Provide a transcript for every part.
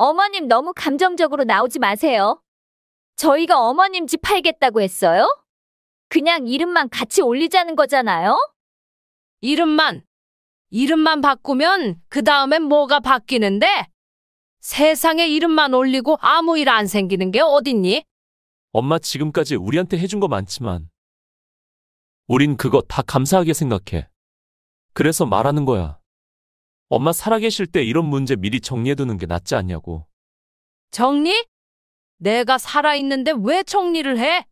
어머님 너무 감정적으로 나오지 마세요. 저희가 어머님 집 팔겠다고 했어요? 그냥 이름만 같이 올리자는 거잖아요? 이름만 바꾸면 그 다음엔 뭐가 바뀌는데? 세상에 이름만 올리고 아무 일 안 생기는 게 어딨니? 엄마 지금까지 우리한테 해준 거 많지만 우린 그거 다 감사하게 생각해. 그래서 말하는 거야. 엄마 살아계실 때 이런 문제 미리 정리해두는 게 낫지 않냐고. 정리? 내가 살아있는데 왜 정리를 해?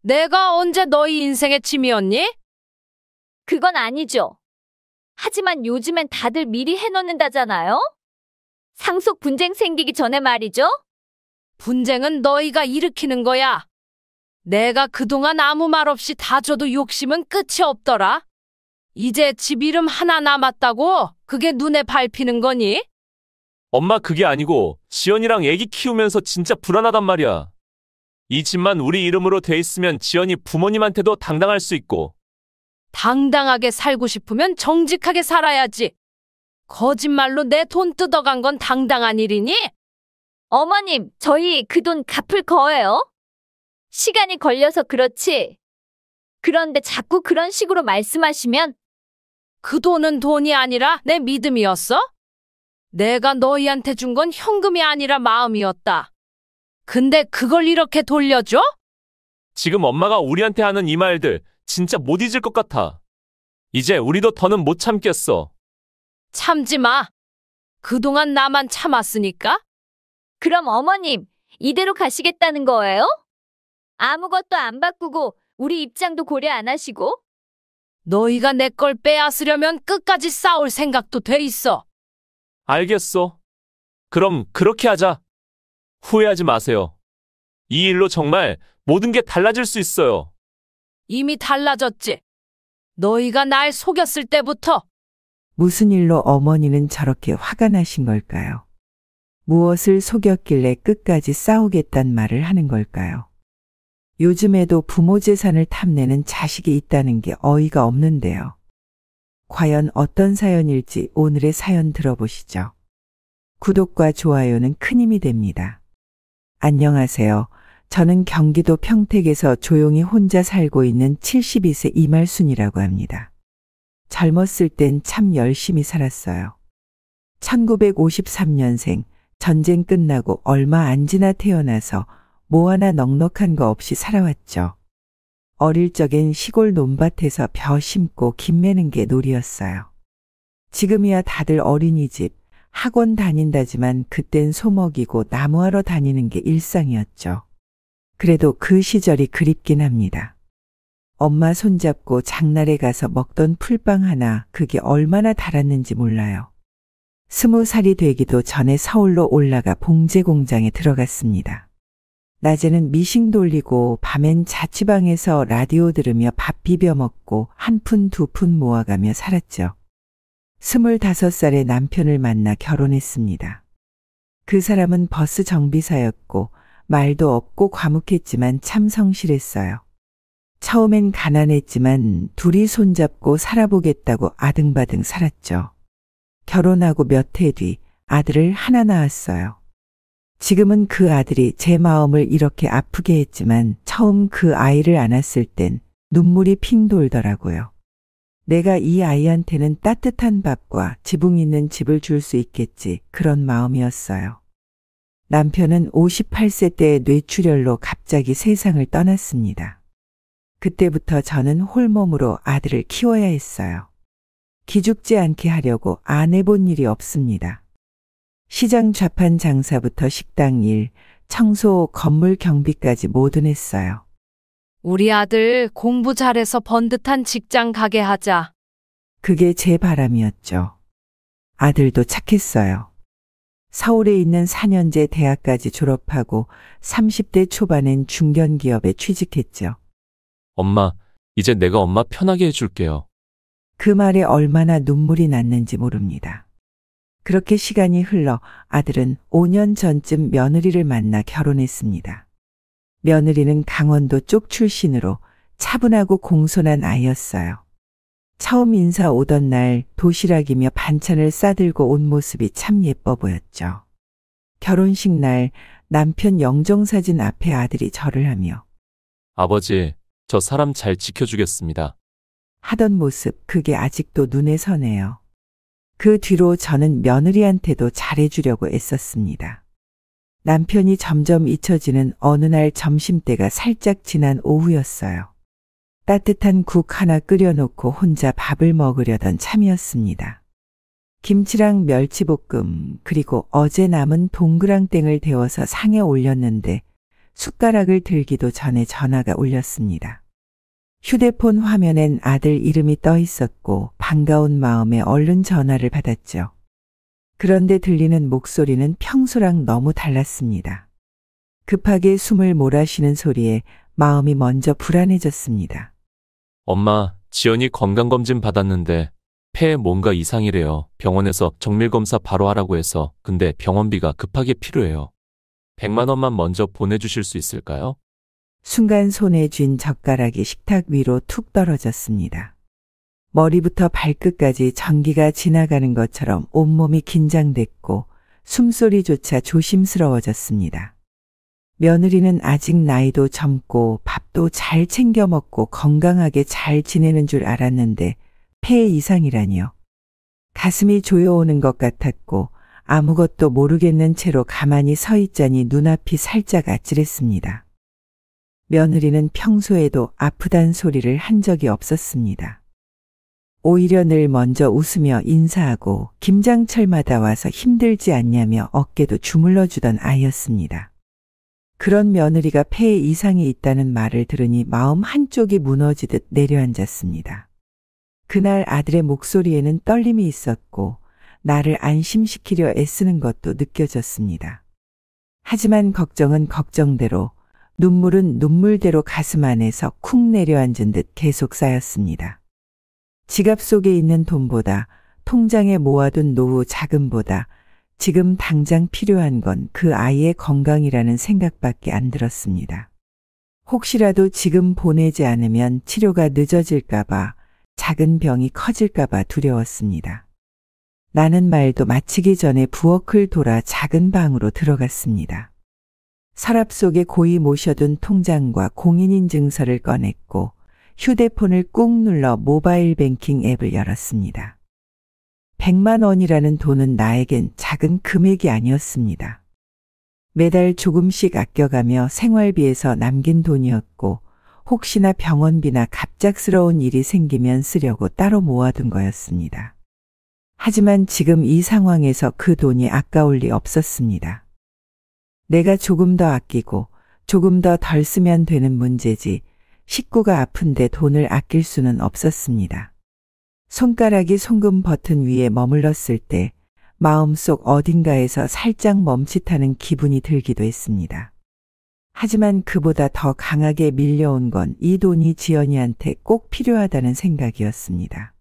내가 언제 너희 인생의 짐이었니? 그건 아니죠. 하지만 요즘엔 다들 미리 해놓는다잖아요? 상속 분쟁 생기기 전에 말이죠? 분쟁은 너희가 일으키는 거야. 내가 그동안 아무 말 없이 다 줘도 욕심은 끝이 없더라. 이제 집 이름 하나 남았다고 그게 눈에 밟히는 거니? 엄마 그게 아니고 지연이랑 애기 키우면서 진짜 불안하단 말이야. 이 집만 우리 이름으로 돼 있으면 지연이 부모님한테도 당당할 수 있고. 당당하게 살고 싶으면 정직하게 살아야지. 거짓말로 내 돈 뜯어간 건 당당한 일이니? 어머님, 저희 그 돈 갚을 거예요. 시간이 걸려서 그렇지. 그런데 자꾸 그런 식으로 말씀하시면 그 돈은 돈이 아니라 내 믿음이었어? 내가 너희한테 준 건 현금이 아니라 마음이었다. 근데 그걸 이렇게 돌려줘? 지금 엄마가 우리한테 하는 이 말들 진짜 못 잊을 것 같아. 이제 우리도 더는 못 참겠어. 참지 마. 그동안 나만 참았으니까? 그럼 어머님, 이대로 가시겠다는 거예요? 아무것도 안 바꾸고 우리 입장도 고려 안 하시고? 너희가 내 걸 빼앗으려면 끝까지 싸울 생각도 돼 있어. 알겠어. 그럼 그렇게 하자. 후회하지 마세요. 이 일로 정말 모든 게 달라질 수 있어요. 이미 달라졌지. 너희가 날 속였을 때부터. 무슨 일로 어머니는 저렇게 화가 나신 걸까요? 무엇을 속였길래 끝까지 싸우겠단 말을 하는 걸까요? 요즘에도 부모 재산을 탐내는 자식이 있다는 게 어이가 없는데요. 과연 어떤 사연일지 오늘의 사연 들어보시죠. 구독과 좋아요는 큰 힘이 됩니다. 안녕하세요. 저는 경기도 평택에서 조용히 혼자 살고 있는 72세 이말순이라고 합니다. 젊었을 땐 참 열심히 살았어요. 1953년생, 전쟁 끝나고 얼마 안 지나 태어나서 뭐 하나 넉넉한 거 없이 살아왔죠. 어릴 적엔 시골 논밭에서 벼 심고 김 매는 게 놀이였어요. 지금이야 다들 어린이집, 학원 다닌다지만 그땐 소먹이고 나무하러 다니는 게 일상이었죠. 그래도 그 시절이 그립긴 합니다. 엄마 손잡고 장날에 가서 먹던 풀빵 하나, 그게 얼마나 달았는지 몰라요. 20살이 되기도 전에 서울로 올라가 봉제 공장에 들어갔습니다. 낮에는 미싱 돌리고 밤엔 자취방에서 라디오 들으며 밥 비벼 먹고 한 푼 두 푼 모아가며 살았죠. 25살에 남편을 만나 결혼했습니다. 그 사람은 버스 정비사였고 말도 없고 과묵했지만 참 성실했어요. 처음엔 가난했지만 둘이 손잡고 살아보겠다고 아등바등 살았죠. 결혼하고 몇 해 뒤 아들을 하나 낳았어요. 지금은 그 아들이 제 마음을 이렇게 아프게 했지만 처음 그 아이를 안았을 땐 눈물이 핑 돌더라고요. 내가 이 아이한테는 따뜻한 밥과 지붕 있는 집을 줄 수 있겠지, 그런 마음이었어요. 남편은 58세 때 뇌출혈로 갑자기 세상을 떠났습니다. 그때부터 저는 홀몸으로 아들을 키워야 했어요. 기죽지 않게 하려고 안 해본 일이 없습니다. 시장 좌판 장사부터 식당 일, 청소, 건물 경비까지 뭐든 했어요. 우리 아들 공부 잘해서 번듯한 직장 가게 하자. 그게 제 바람이었죠. 아들도 착했어요. 서울에 있는 4년제 대학까지 졸업하고 30대 초반엔 중견기업에 취직했죠. 엄마, 이제 내가 엄마 편하게 해줄게요. 그 말에 얼마나 눈물이 났는지 모릅니다. 그렇게 시간이 흘러 아들은 5년 전쯤 며느리를 만나 결혼했습니다. 며느리는 강원도 쪽 출신으로 차분하고 공손한 아이였어요. 처음 인사 오던 날 도시락이며 반찬을 싸들고 온 모습이 참 예뻐 보였죠. 결혼식 날 남편 영정사진 앞에 아들이 절을 하며 아버지, 저 사람 잘 지켜주겠습니다. 하던 모습, 그게 아직도 눈에 선해요. 그 뒤로 저는 며느리한테도 잘해주려고 애썼습니다. 남편이 점점 잊혀지는 어느 날 점심때가 살짝 지난 오후였어요. 따뜻한 국 하나 끓여놓고 혼자 밥을 먹으려던 참이었습니다. 김치랑 멸치볶음, 그리고 어제 남은 동그랑땡을 데워서 상에 올렸는데 숟가락을 들기도 전에 전화가 울렸습니다. 휴대폰 화면엔 아들 이름이 떠 있었고 반가운 마음에 얼른 전화를 받았죠. 그런데 들리는 목소리는 평소랑 너무 달랐습니다. 급하게 숨을 몰아쉬는 소리에 마음이 먼저 불안해졌습니다. 엄마, 지연이 건강검진 받았는데 폐에 뭔가 이상이래요. 병원에서 정밀검사 바로 하라고 해서. 근데 병원비가 급하게 필요해요. 100만 원만 먼저 보내주실 수 있을까요? 순간 손에 쥔 젓가락이 식탁 위로 툭 떨어졌습니다. 머리부터 발끝까지 전기가 지나가는 것처럼 온몸이 긴장됐고 숨소리조차 조심스러워졌습니다. 며느리는 아직 나이도 젊고 밥도 잘 챙겨 먹고 건강하게 잘 지내는 줄 알았는데 폐 이상이라니요. 가슴이 조여오는 것 같았고 아무것도 모르겠는 채로 가만히 서 있자니 눈앞이 살짝 아찔했습니다. 며느리는 평소에도 아프단 소리를 한 적이 없었습니다. 오히려 늘 먼저 웃으며 인사하고 김장철마다 와서 힘들지 않냐며 어깨도 주물러 주던 아이였습니다. 그런 며느리가 폐에 이상이 있다는 말을 들으니 마음 한쪽이 무너지듯 내려앉았습니다. 그날 아들의 목소리에는 떨림이 있었고 나를 안심시키려 애쓰는 것도 느껴졌습니다. 하지만 걱정은 걱정대로, 눈물은 눈물대로 가슴 안에서 쿵 내려앉은 듯 계속 쌓였습니다. 지갑 속에 있는 돈보다, 통장에 모아둔 노후 자금보다 지금 당장 필요한 건 그 아이의 건강이라는 생각밖에 안 들었습니다. 혹시라도 지금 보내지 않으면 치료가 늦어질까봐, 작은 병이 커질까봐 두려웠습니다. 나는 말도 마치기 전에 부엌을 돌아 작은 방으로 들어갔습니다. 서랍 속에 고이 모셔둔 통장과 공인인증서를 꺼냈고 휴대폰을 꾹 눌러 모바일 뱅킹 앱을 열었습니다. 100만 원이라는 돈은 나에겐 작은 금액이 아니었습니다. 매달 조금씩 아껴가며 생활비에서 남긴 돈이었고 혹시나 병원비나 갑작스러운 일이 생기면 쓰려고 따로 모아둔 거였습니다. 하지만 지금 이 상황에서 그 돈이 아까울 리 없었습니다. 내가 조금 더 아끼고 조금 더 덜 쓰면 되는 문제지 식구가 아픈데 돈을 아낄 수는 없었습니다. 손가락이 송금 버튼 위에 머물렀을 때 마음속 어딘가에서 살짝 멈칫하는 기분이 들기도 했습니다. 하지만 그보다 더 강하게 밀려온 건 이 돈이 지연이한테 꼭 필요하다는 생각이었습니다.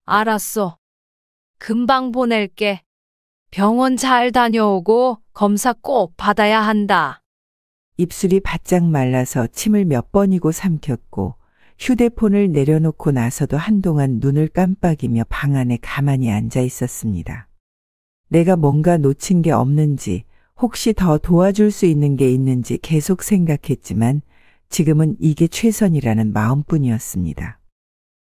알았어. 금방 보낼게. 병원 잘 다녀오고 검사 꼭 받아야 한다. 입술이 바짝 말라서 침을 몇 번이고 삼켰고 휴대폰을 내려놓고 나서도 한동안 눈을 깜빡이며 방 안에 가만히 앉아 있었습니다. 내가 뭔가 놓친 게 없는지, 혹시 더 도와줄 수 있는 게 있는지 계속 생각했지만 지금은 이게 최선이라는 마음뿐이었습니다.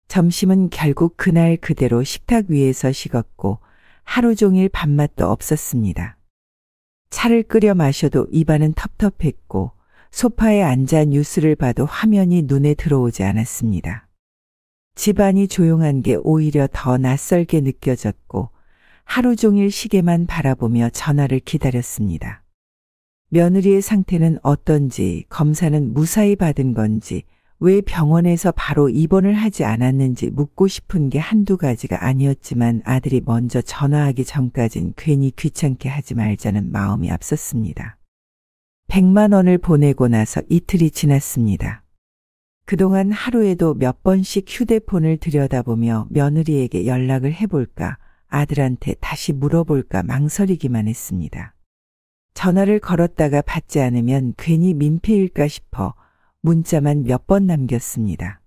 점심은 결국 그날 그대로 식탁 위에서 식었고 하루 종일 밥맛도 없었습니다. 차를 끓여 마셔도 입안은 텁텁했고 소파에 앉아 뉴스를 봐도 화면이 눈에 들어오지 않았습니다. 집안이 조용한 게 오히려 더 낯설게 느껴졌고 하루 종일 시계만 바라보며 전화를 기다렸습니다. 며느리의 상태는 어떤지, 검사는 무사히 받은 건지, 왜 병원에서 바로 입원을 하지 않았는지 묻고 싶은 게 한두 가지가 아니었지만 아들이 먼저 전화하기 전까진 괜히 귀찮게 하지 말자는 마음이 앞섰습니다. 100만 원을 보내고 나서 이틀이 지났습니다. 그동안 하루에도 몇 번씩 휴대폰을 들여다보며 며느리에게 연락을 해볼까, 아들한테 다시 물어볼까 망설이기만 했습니다. 전화를 걸었다가 받지 않으면 괜히 민폐일까 싶어 문자만 몇 번 남겼습니다.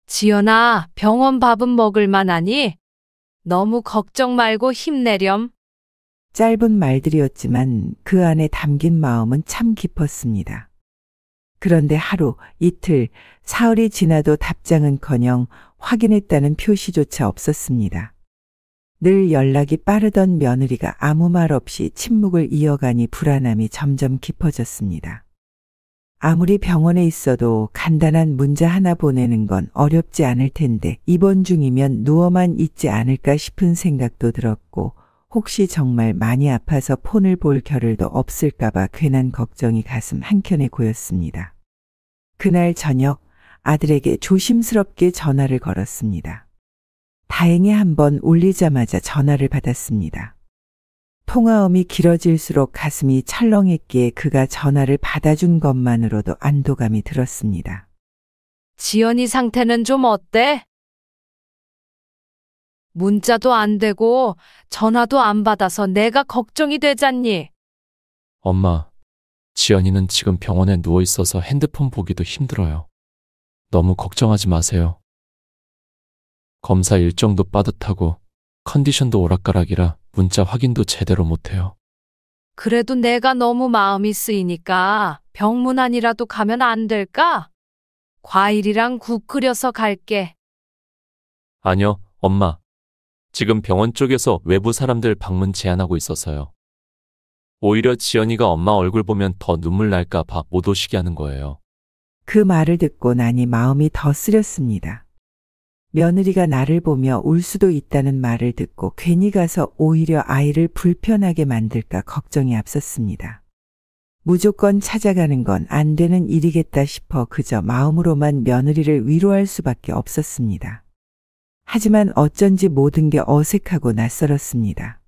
지연아, 병원 밥은 먹을 만하니? 너무 걱정 말고 힘내렴. 짧은 말들이었지만 그 안에 담긴 마음은 참 깊었습니다. 그런데 하루, 이틀, 사흘이 지나도 답장은커녕 확인했다는 표시조차 없었습니다. 늘 연락이 빠르던 며느리가 아무 말 없이 침묵을 이어가니 불안함이 점점 깊어졌습니다. 아무리 병원에 있어도 간단한 문자 하나 보내는 건 어렵지 않을 텐데 입원 중이면 누워만 있지 않을까 싶은 생각도 들었고 혹시 정말 많이 아파서 폰을 볼 겨를도 없을까봐 괜한 걱정이 가슴 한켠에 고였습니다. 그날 저녁 아들에게 조심스럽게 전화를 걸었습니다. 다행히 한번 울리자마자 전화를 받았습니다. 통화음이 길어질수록 가슴이 철렁했기에 그가 전화를 받아준 것만으로도 안도감이 들었습니다. 지연이 상태는 좀 어때? 문자도 안 되고 전화도 안 받아서 내가 걱정이 되잖니. 엄마, 지연이는 지금 병원에 누워 있어서 핸드폰 보기도 힘들어요. 너무 걱정하지 마세요. 검사 일정도 빠듯하고 컨디션도 오락가락이라 문자 확인도 제대로 못해요. 그래도 내가 너무 마음이 쓰이니까 병문안이라도 가면 안 될까? 과일이랑 국 끓여서 갈게. 아니요, 엄마. 지금 병원 쪽에서 외부 사람들 방문 제한하고 있어서요. 오히려 지연이가 엄마 얼굴 보면 더 눈물 날까 봐 못 오시게 하는 거예요. 그 말을 듣고 나니 마음이 더 쓰렸습니다. 며느리가 나를 보며 울 수도 있다는 말을 듣고 괜히 가서 오히려 아이를 불편하게 만들까 걱정이 앞섰습니다. 무조건 찾아가는 건 안 되는 일이겠다 싶어 그저 마음으로만 며느리를 위로할 수밖에 없었습니다. 하지만 어쩐지 모든 게 어색하고 낯설었습니다.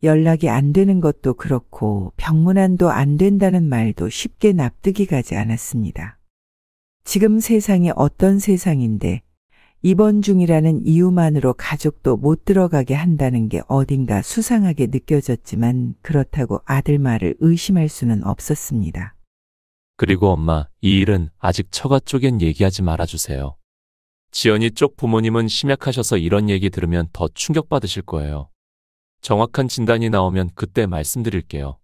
연락이 안 되는 것도 그렇고 병문안도 안 된다는 말도 쉽게 납득이 가지 않았습니다. 지금 세상이 어떤 세상인데 입원 중이라는 이유만으로 가족도 못 들어가게 한다는 게 어딘가 수상하게 느껴졌지만 그렇다고 아들 말을 의심할 수는 없었습니다. 그리고 엄마, 이 일은 아직 처가 쪽엔 얘기하지 말아주세요. 지연이 쪽 부모님은 심약하셔서 이런 얘기 들으면 더 충격받으실 거예요. 정확한 진단이 나오면 그때 말씀드릴게요.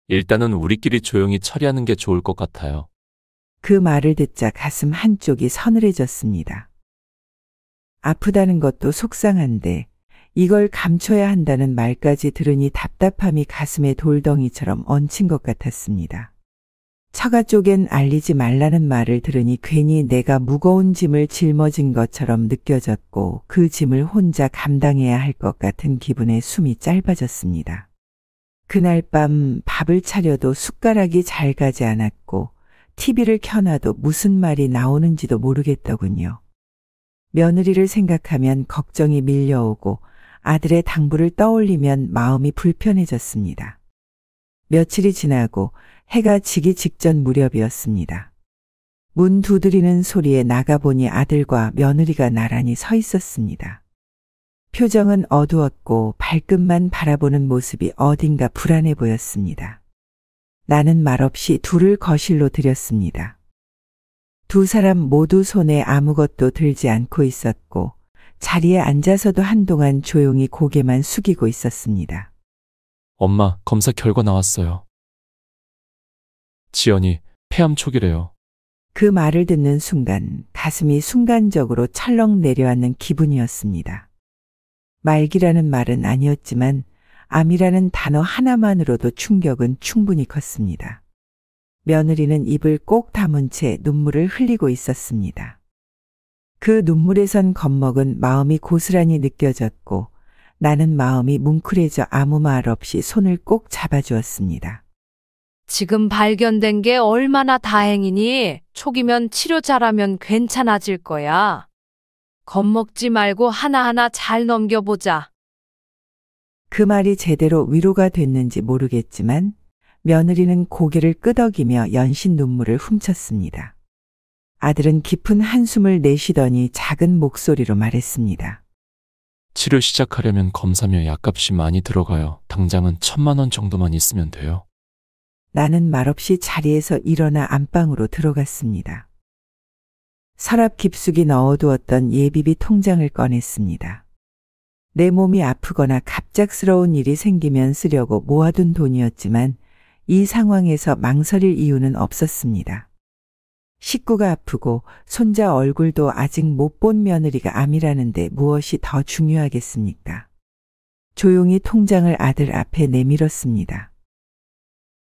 일단은 우리끼리 조용히 처리하는 게 좋을 것 같아요. 그 말을 듣자 가슴 한쪽이 서늘해졌습니다. 아프다는 것도 속상한데 이걸 감춰야 한다는 말까지 들으니 답답함이 가슴에 돌덩이처럼 얹힌 것 같았습니다. 처가 쪽엔 알리지 말라는 말을 들으니 괜히 내가 무거운 짐을 짊어진 것처럼 느껴졌고 그 짐을 혼자 감당해야 할 것 같은 기분에 숨이 짧아졌습니다. 그날 밤 밥을 차려도 숟가락이 잘 가지 않았고 TV를 켜놔도 무슨 말이 나오는지도 모르겠더군요. 며느리를 생각하면 걱정이 밀려오고 아들의 당부를 떠올리면 마음이 불편해졌습니다. 며칠이 지나고 해가 지기 직전 무렵이었습니다. 문 두드리는 소리에 나가보니 아들과 며느리가 나란히 서 있었습니다. 표정은 어두웠고 발끝만 바라보는 모습이 어딘가 불안해 보였습니다. 나는 말없이 둘을 거실로 들였습니다. 두 사람 모두 손에 아무것도 들지 않고 있었고 자리에 앉아서도 한동안 조용히 고개만 숙이고 있었습니다. 엄마, 검사 결과 나왔어요. 지연이 폐암 초기래요. 그 말을 듣는 순간 가슴이 순간적으로 철렁 내려앉는 기분이었습니다. 말기라는 말은 아니었지만 암이라는 단어 하나만으로도 충격은 충분히 컸습니다. 며느리는 입을 꼭 다문 채 눈물을 흘리고 있었습니다. 그 눈물에선 겁먹은 마음이 고스란히 느껴졌고 나는 마음이 뭉클해져 아무 말 없이 손을 꼭 잡아주었습니다. 지금 발견된 게 얼마나 다행이니? 초기면 치료 잘하면 괜찮아질 거야. 겁먹지 말고 하나하나 잘 넘겨보자. 그 말이 제대로 위로가 됐는지 모르겠지만 며느리는 고개를 끄덕이며 연신 눈물을 훔쳤습니다. 아들은 깊은 한숨을 내쉬더니 작은 목소리로 말했습니다. 치료 시작하려면 검사며 약값이 많이 들어가요. 당장은 1,000만 원 정도만 있으면 돼요. 나는 말없이 자리에서 일어나 안방으로 들어갔습니다. 서랍 깊숙이 넣어두었던 예비비 통장을 꺼냈습니다. 내 몸이 아프거나 갑작스러운 일이 생기면 쓰려고 모아둔 돈이었지만 이 상황에서 망설일 이유는 없었습니다. 식구가 아프고 손자 얼굴도 아직 못 본 며느리가 암이라는데 무엇이 더 중요하겠습니까? 조용히 통장을 아들 앞에 내밀었습니다.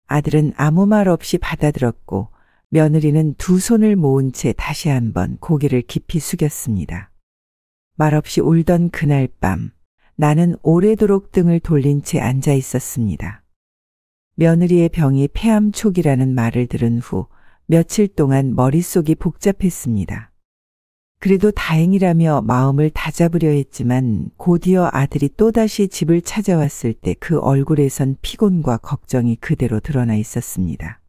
아들은 아무 말 없이 받아들었고 며느리는 두 손을 모은 채 다시 한번 고개를 깊이 숙였습니다. 말없이 울던 그날 밤 나는 오래도록 등을 돌린 채 앉아 있었습니다. 며느리의 병이 폐암 초기라는 말을 들은 후 며칠 동안 머릿속이 복잡했습니다. 그래도 다행이라며 마음을 다잡으려 했지만 곧이어 아들이 또다시 집을 찾아왔을 때 그 얼굴에선 피곤과 걱정이 그대로 드러나 있었습니다.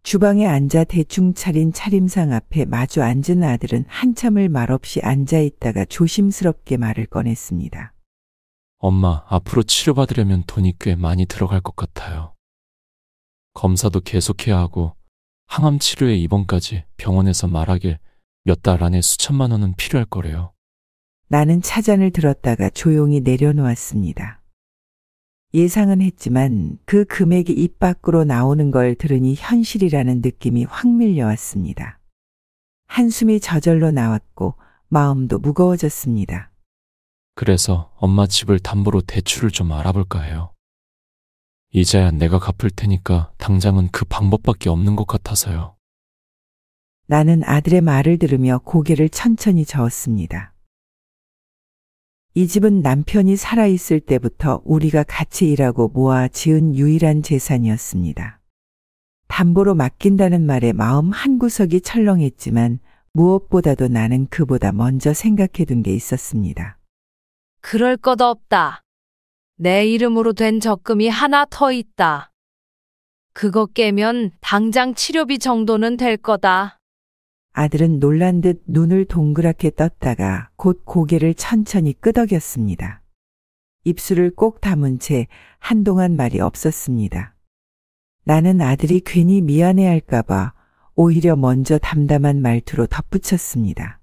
주방에 앉아 대충 차린 차림상 앞에 마주 앉은 아들은 한참을 말없이 앉아 있다가 조심스럽게 말을 꺼냈습니다. 엄마, 앞으로 치료받으려면 돈이 꽤 많이 들어갈 것 같아요. 검사도 계속해야 하고 항암 치료에 입원까지 병원에서 말하길 몇 달 안에 수천만 원은 필요할 거래요. 나는 차잔을 들었다가 조용히 내려놓았습니다. 예상은 했지만 그 금액이 입 밖으로 나오는 걸 들으니 현실이라는 느낌이 확 밀려왔습니다. 한숨이 저절로 나왔고 마음도 무거워졌습니다. 그래서 엄마 집을 담보로 대출을 좀 알아볼까 해요. 이제야 내가 갚을 테니까 당장은 그 방법밖에 없는 것 같아서요. 나는 아들의 말을 들으며 고개를 천천히 저었습니다. 이 집은 남편이 살아있을 때부터 우리가 같이 일하고 모아 지은 유일한 재산이었습니다. 담보로 맡긴다는 말에 마음 한구석이 철렁했지만 무엇보다도 나는 그보다 먼저 생각해둔 게 있었습니다. 그럴 것 없다. 내 이름으로 된 적금이 하나 더 있다. 그거 깨면 당장 치료비 정도는 될 거다. 아들은 놀란 듯 눈을 동그랗게 떴다가 곧 고개를 천천히 끄덕였습니다. 입술을 꼭 다문 채 한동안 말이 없었습니다. 나는 아들이 괜히 미안해할까봐 오히려 먼저 담담한 말투로 덧붙였습니다.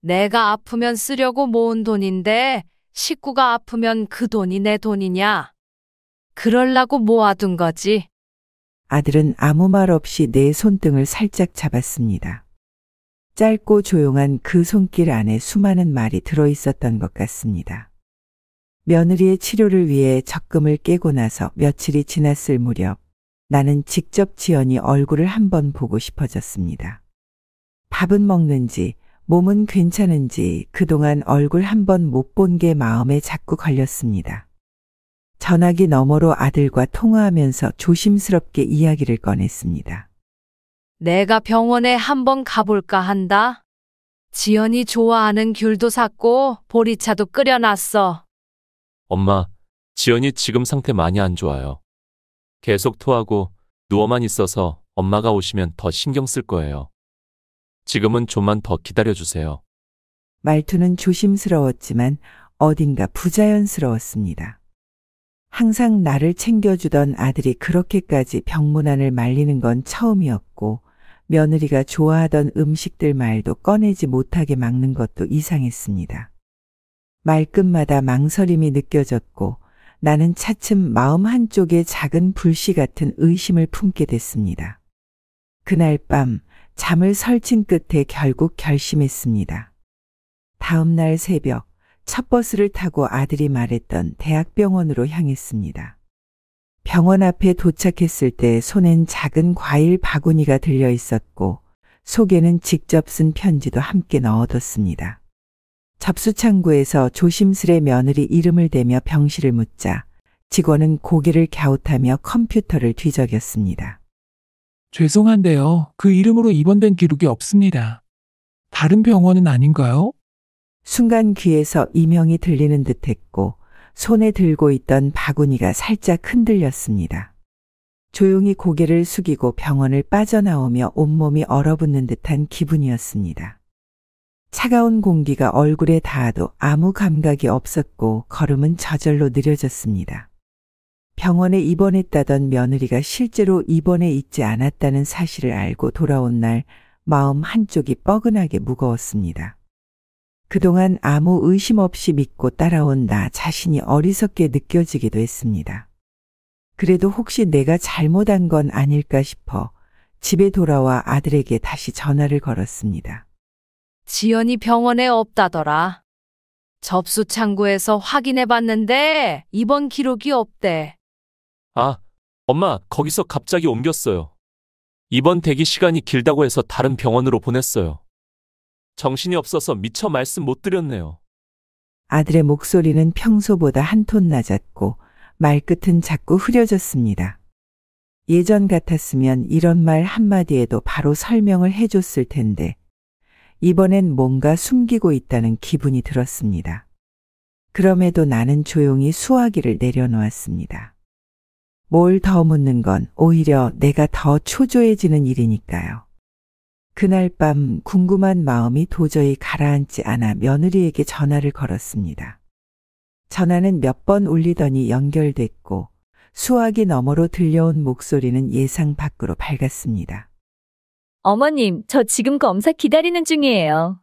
내가 아프면 쓰려고 모은 돈인데 식구가 아프면 그 돈이 내 돈이냐? 그럴라고 모아둔 거지. 아들은 아무 말 없이 내 손등을 살짝 잡았습니다. 짧고 조용한 그 손길 안에 수많은 말이 들어있었던 것 같습니다. 며느리의 치료를 위해 적금을 깨고 나서 며칠이 지났을 무렵 나는 직접 지연이 얼굴을 한번 보고 싶어졌습니다. 밥은 먹는지 몸은 괜찮은지 그동안 얼굴 한번 못 본 게 마음에 자꾸 걸렸습니다. 전화기 너머로 아들과 통화하면서 조심스럽게 이야기를 꺼냈습니다. 내가 병원에 한번 가볼까 한다. 지연이 좋아하는 귤도 샀고 보리차도 끓여놨어. 엄마, 지연이 지금 상태 많이 안 좋아요. 계속 토하고 누워만 있어서 엄마가 오시면 더 신경 쓸 거예요. 지금은 좀만 더 기다려주세요. 말투는 조심스러웠지만 어딘가 부자연스러웠습니다. 항상 나를 챙겨주던 아들이 그렇게까지 병문안을 말리는 건 처음이었고 며느리가 좋아하던 음식들 말도 꺼내지 못하게 막는 것도 이상했습니다. 말끝마다 망설임이 느껴졌고 나는 차츰 마음 한쪽에 작은 불씨 같은 의심을 품게 됐습니다. 그날 밤 잠을 설친 끝에 결국 결심했습니다. 다음 날 새벽 첫 버스를 타고 아들이 말했던 대학병원으로 향했습니다. 병원 앞에 도착했을 때 손엔 작은 과일 바구니가 들려 있었고 속에는 직접 쓴 편지도 함께 넣어뒀습니다. 접수창구에서 조심스레 며느리 이름을 대며 병실을 묻자 직원은 고개를 갸웃하며 컴퓨터를 뒤적였습니다. 죄송한데요. 그 이름으로 입원된 기록이 없습니다. 다른 병원은 아닌가요? 순간 귀에서 이명이 들리는 듯했고 손에 들고 있던 바구니가 살짝 흔들렸습니다. 조용히 고개를 숙이고 병원을 빠져나오며 온몸이 얼어붙는 듯한 기분이었습니다. 차가운 공기가 얼굴에 닿아도 아무 감각이 없었고 걸음은 저절로 느려졌습니다. 병원에 입원했다던 며느리가 실제로 입원해 있지 않았다는 사실을 알고 돌아온 날 마음 한쪽이 뻐근하게 무거웠습니다. 그동안 아무 의심 없이 믿고 따라온 나 자신이 어리석게 느껴지기도 했습니다. 그래도 혹시 내가 잘못한 건 아닐까 싶어 집에 돌아와 아들에게 다시 전화를 걸었습니다. 지연이 병원에 없다더라. 접수 창구에서 확인해 봤는데 입원 기록이 없대. 아, 엄마, 거기서 갑자기 옮겼어요. 입원 대기 시간이 길다고 해서 다른 병원으로 보냈어요. 정신이 없어서 미처 말씀 못 드렸네요. 아들의 목소리는 평소보다 한 톤 낮았고 말끝은 자꾸 흐려졌습니다. 예전 같았으면 이런 말 한마디에도 바로 설명을 해줬을 텐데 이번엔 뭔가 숨기고 있다는 기분이 들었습니다. 그럼에도 나는 조용히 수화기를 내려놓았습니다. 뭘 더 묻는 건 오히려 내가 더 초조해지는 일이니까요. 그날 밤 궁금한 마음이 도저히 가라앉지 않아 며느리에게 전화를 걸었습니다. 전화는 몇 번 울리더니 연결됐고 수화기 너머로 들려온 목소리는 예상 밖으로 밝았습니다. 어머님, 저 지금 검사 기다리는 중이에요.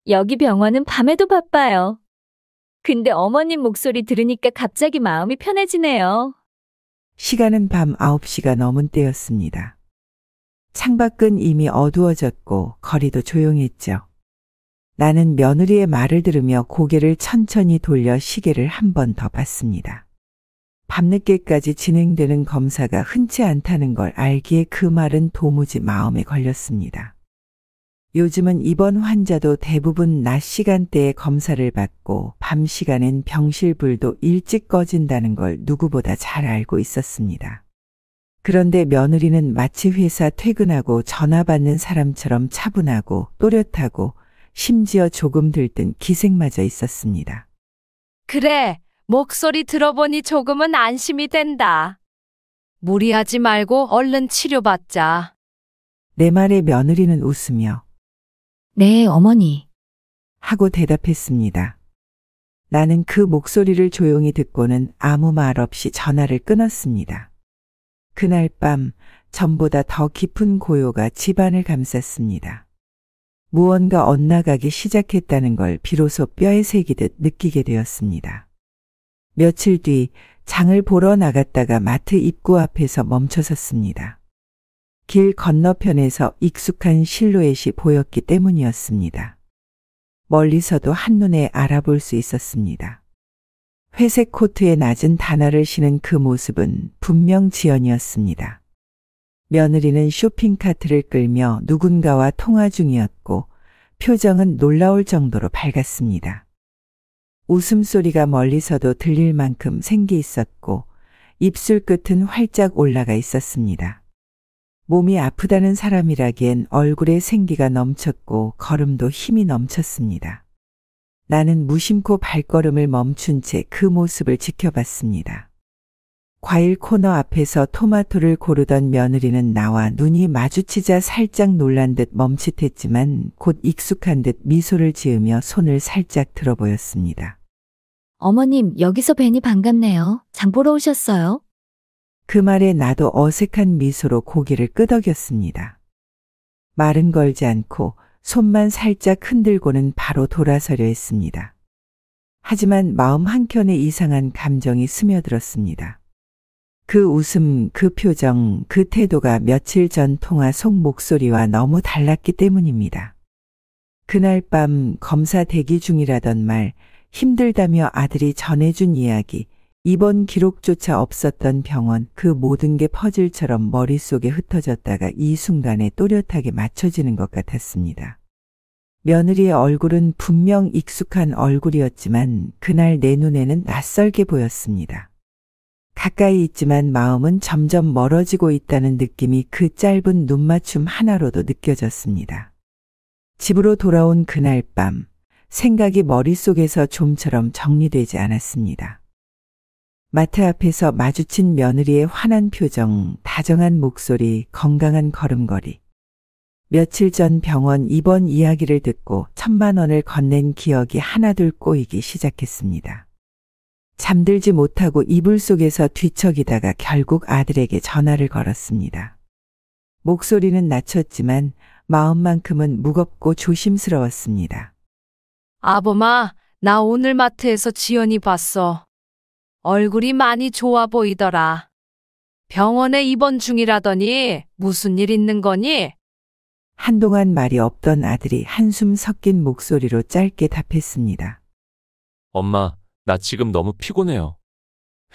여기 병원은 밤에도 바빠요. 근데 어머님 목소리 들으니까 갑자기 마음이 편해지네요. 시간은 밤 9시가 넘은 때였습니다. 창밖은 이미 어두워졌고 거리도 조용했죠. 나는 며느리의 말을 들으며 고개를 천천히 돌려 시계를 한 번 더 봤습니다. 밤늦게까지 진행되는 검사가 흔치 않다는 걸 알기에 그 말은 도무지 마음에 걸렸습니다. 요즘은 입원 환자도 대부분 낮 시간대에 검사를 받고 밤 시간엔 병실불도 일찍 꺼진다는 걸 누구보다 잘 알고 있었습니다. 그런데 며느리는 마치 회사 퇴근하고 전화 받는 사람처럼 차분하고 또렷하고 심지어 조금 들뜬 기색마저 있었습니다. 그래, 목소리 들어보니 조금은 안심이 된다. 무리하지 말고 얼른 치료받자. 내 말에 며느리는 웃으며 네, 어머니. 하고 대답했습니다. 나는 그 목소리를 조용히 듣고는 아무 말 없이 전화를 끊었습니다. 그날 밤 전보다 더 깊은 고요가 집안을 감쌌습니다. 무언가 엇나가기 시작했다는 걸 비로소 뼈에 새기듯 느끼게 되었습니다. 며칠 뒤 장을 보러 나갔다가 마트 입구 앞에서 멈춰섰습니다. 길 건너편에서 익숙한 실루엣이 보였기 때문이었습니다. 멀리서도 한눈에 알아볼 수 있었습니다. 회색 코트에 낮은 단화를 신은 그 모습은 분명 지연이었습니다. 며느리는 쇼핑카트를 끌며 누군가와 통화 중이었고 표정은 놀라울 정도로 밝았습니다. 웃음소리가 멀리서도 들릴 만큼 생기 있었고 입술 끝은 활짝 올라가 있었습니다. 몸이 아프다는 사람이라기엔 얼굴에 생기가 넘쳤고 걸음도 힘이 넘쳤습니다. 나는 무심코 발걸음을 멈춘 채 그 모습을 지켜봤습니다. 과일 코너 앞에서 토마토를 고르던 며느리는 나와 눈이 마주치자 살짝 놀란 듯 멈칫했지만 곧 익숙한 듯 미소를 지으며 손을 살짝 들어 보였습니다. 어머님, 여기서 뵈니 반갑네요. 장 보러 오셨어요? 그 말에 나도 어색한 미소로 고개를 끄덕였습니다. 말은 걸지 않고 손만 살짝 흔들고는 바로 돌아서려 했습니다. 하지만 마음 한켠에 이상한 감정이 스며들었습니다. 그 웃음, 그 표정, 그 태도가 며칠 전 통화 속 목소리와 너무 달랐기 때문입니다. 그날 밤 검사 대기 중이라던 말, 힘들다며 아들이 전해준 이야기, 입원 기록조차 없었던 병원, 그 모든 게 퍼즐처럼 머릿속에 흩어졌다가 이 순간에 또렷하게 맞춰지는 것 같았습니다. 며느리의 얼굴은 분명 익숙한 얼굴이었지만 그날 내 눈에는 낯설게 보였습니다. 가까이 있지만 마음은 점점 멀어지고 있다는 느낌이 그 짧은 눈맞춤 하나로도 느껴졌습니다. 집으로 돌아온 그날 밤, 생각이 머릿속에서 좀처럼 정리되지 않았습니다. 마트 앞에서 마주친 며느리의 환한 표정, 다정한 목소리, 건강한 걸음걸이. 며칠 전 병원 입원 이야기를 듣고 1,000만 원을 건넨 기억이 하나둘 꼬이기 시작했습니다. 잠들지 못하고 이불 속에서 뒤척이다가 결국 아들에게 전화를 걸었습니다. 목소리는 낮췄지만 마음만큼은 무겁고 조심스러웠습니다. 아범아, 나 오늘 마트에서 지연이 봤어. 얼굴이 많이 좋아 보이더라. 병원에 입원 중이라더니 무슨 일 있는 거니? 한동안 말이 없던 아들이 한숨 섞인 목소리로 짧게 답했습니다. 엄마, 나 지금 너무 피곤해요.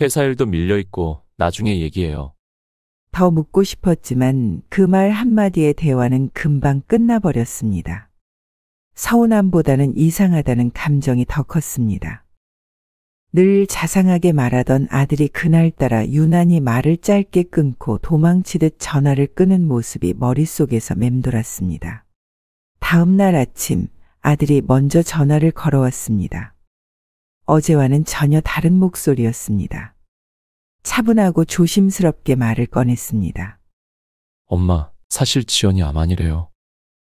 회사 일도 밀려있고 나중에 얘기해요. 더 묻고 싶었지만 그 말 한마디의 대화는 금방 끝나버렸습니다. 서운함보다는 이상하다는 감정이 더 컸습니다. 늘 자상하게 말하던 아들이 그날따라 유난히 말을 짧게 끊고 도망치듯 전화를 끄는 모습이 머릿속에서 맴돌았습니다. 다음 날 아침 아들이 먼저 전화를 걸어왔습니다. 어제와는 전혀 다른 목소리였습니다. 차분하고 조심스럽게 말을 꺼냈습니다. 엄마, 사실 지연이 암 아니래요.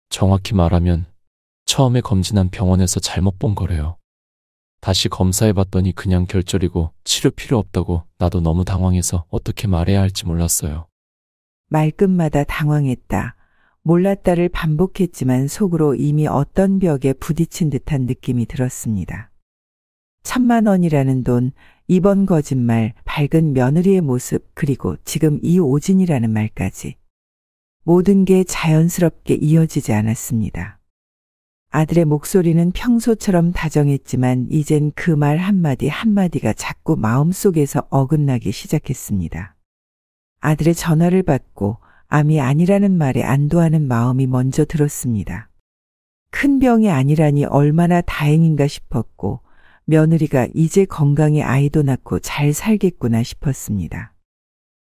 정확히 말하면 처음에 검진한 병원에서 잘못 본 거래요. 다시 검사해봤더니 그냥 결절이고 치료 필요 없다고. 나도 너무 당황해서 어떻게 말해야 할지 몰랐어요. 말끝마다 당황했다, 몰랐다를 반복했지만 속으로 이미 어떤 벽에 부딪힌 듯한 느낌이 들었습니다. 1,000만 원이라는 돈, 이번 거짓말, 밝은 며느리의 모습, 그리고 지금 이 오진이라는 말까지. 모든 게 자연스럽게 이어지지 않았습니다. 아들의 목소리는 평소처럼 다정했지만 이젠 그 말 한마디 한마디가 자꾸 마음속에서 어긋나기 시작했습니다. 아들의 전화를 받고 암이 아니라는 말에 안도하는 마음이 먼저 들었습니다. 큰 병이 아니라니 얼마나 다행인가 싶었고 며느리가 이제 건강히 아이도 낳고 잘 살겠구나 싶었습니다.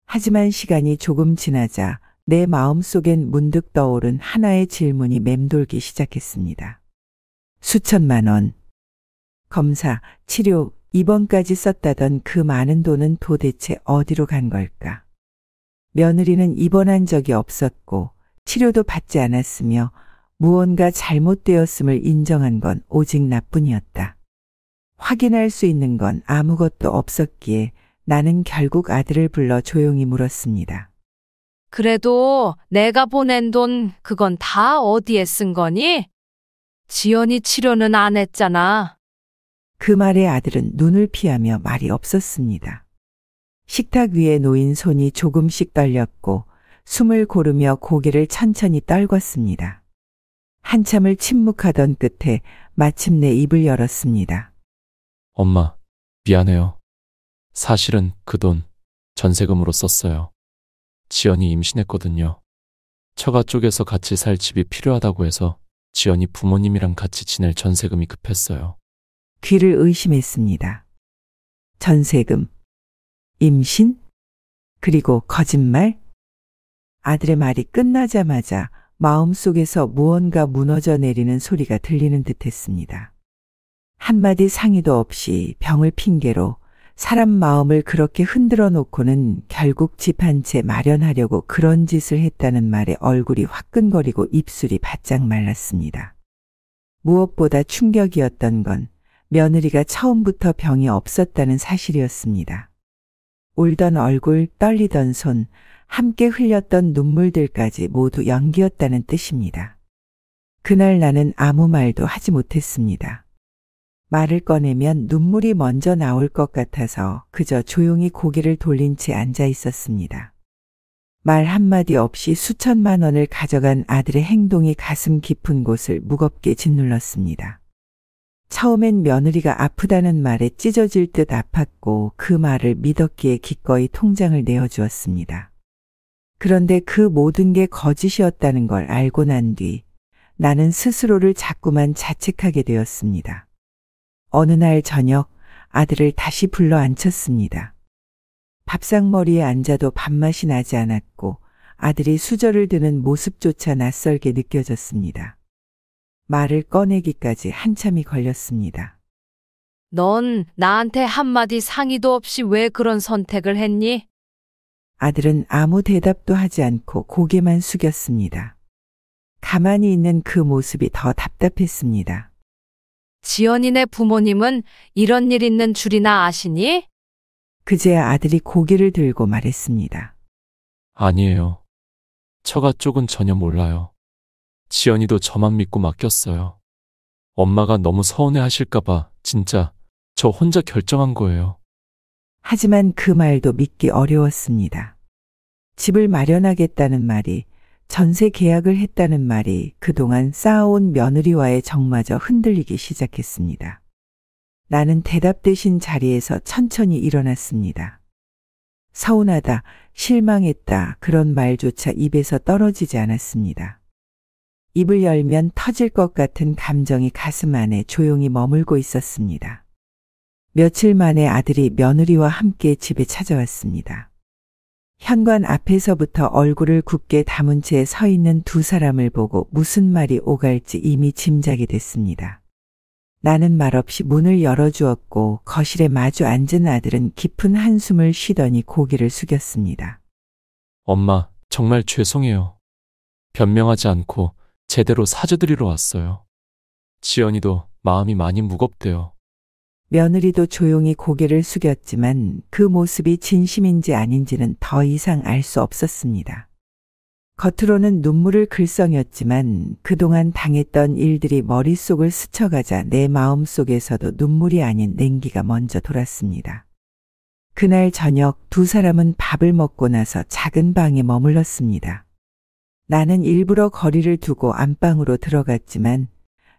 하지만 시간이 조금 지나자 내 마음속엔 문득 떠오른 하나의 질문이 맴돌기 시작했습니다. 수천만 원. 검사, 치료, 입원까지 썼다던 그 많은 돈은 도대체 어디로 간 걸까? 며느리는 입원한 적이 없었고 치료도 받지 않았으며 무언가 잘못되었음을 인정한 건 오직 나뿐이었다. 확인할 수 있는 건 아무것도 없었기에 나는 결국 아들을 불러 조용히 물었습니다. 그래도 내가 보낸 돈 그건 다 어디에 쓴 거니? 지연이 치료는 안 했잖아. 그 말에 아들은 눈을 피하며 말이 없었습니다. 식탁 위에 놓인 손이 조금씩 떨렸고 숨을 고르며 고개를 천천히 떨궜습니다. 한참을 침묵하던 끝에 마침내 입을 열었습니다. 엄마, 미안해요. 사실은 그 돈 전세금으로 썼어요. 지연이 임신했거든요. 처가 쪽에서 같이 살 집이 필요하다고 해서 지연이 부모님이랑 같이 지낼 전세금이 급했어요. 귀를 의심했습니다. 전세금, 임신, 그리고 거짓말? 아들의 말이 끝나자마자 마음속에서 무언가 무너져 내리는 소리가 들리는 듯했습니다. 한마디 상의도 없이 병을 핑계로 사람 마음을 그렇게 흔들어 놓고는 결국 집 한 채 마련하려고 그런 짓을 했다는 말에 얼굴이 화끈거리고 입술이 바짝 말랐습니다. 무엇보다 충격이었던 건 며느리가 처음부터 병이 없었다는 사실이었습니다. 울던 얼굴, 떨리던 손, 함께 흘렸던 눈물들까지 모두 연기였다는 뜻입니다. 그날 나는 아무 말도 하지 못했습니다. 말을 꺼내면 눈물이 먼저 나올 것 같아서 그저 조용히 고개를 돌린 채 앉아 있었습니다. 말 한마디 없이 수천만 원을 가져간 아들의 행동이 가슴 깊은 곳을 무겁게 짓눌렀습니다. 처음엔 며느리가 아프다는 말에 찢어질 듯 아팠고 그 말을 믿었기에 기꺼이 통장을 내어주었습니다. 그런데 그 모든 게 거짓이었다는 걸 알고 난 뒤 나는 스스로를 자꾸만 자책하게 되었습니다. 어느 날 저녁 아들을 다시 불러 앉혔습니다. 밥상머리에 앉아도 밥맛이 나지 않았고 아들이 수저를 드는 모습조차 낯설게 느껴졌습니다. 말을 꺼내기까지 한참이 걸렸습니다. 넌 나한테 한마디 상의도 없이 왜 그런 선택을 했니? 아들은 아무 대답도 하지 않고 고개만 숙였습니다. 가만히 있는 그 모습이 더 답답했습니다. 지연이네 부모님은 이런 일 있는 줄이나 아시니? 그제야 아들이 고개를 들고 말했습니다. 아니에요. 처가 쪽은 전혀 몰라요. 지연이도 저만 믿고 맡겼어요. 엄마가 너무 서운해 하실까봐 진짜 저 혼자 결정한 거예요. 하지만 그 말도 믿기 어려웠습니다. 집을 마련하겠다는 말이, 전세 계약을 했다는 말이 그동안 쌓아온 며느리와의 정마저 흔들리기 시작했습니다. 나는 대답되신 자리에서 천천히 일어났습니다. 서운하다, 실망했다, 그런 말조차 입에서 떨어지지 않았습니다. 입을 열면 터질 것 같은 감정이 가슴 안에 조용히 머물고 있었습니다. 며칠 만에 아들이 며느리와 함께 집에 찾아왔습니다. 현관 앞에서부터 얼굴을 굳게 담은 채 서 있는 두 사람을 보고 무슨 말이 오갈지 이미 짐작이 됐습니다. 나는 말없이 문을 열어주었고 거실에 마주 앉은 아들은 깊은 한숨을 쉬더니 고개를 숙였습니다. 엄마, 정말 죄송해요. 변명하지 않고 제대로 사죄드리러 왔어요. 지연이도 마음이 많이 무겁대요. 며느리도 조용히 고개를 숙였지만 그 모습이 진심인지 아닌지는 더 이상 알 수 없었습니다. 겉으로는 눈물을 글썽였지만 그동안 당했던 일들이 머릿속을 스쳐가자 내 마음속에서도 눈물이 아닌 냉기가 먼저 돌았습니다. 그날 저녁 두 사람은 밥을 먹고 나서 작은 방에 머물렀습니다. 나는 일부러 거리를 두고 안방으로 들어갔지만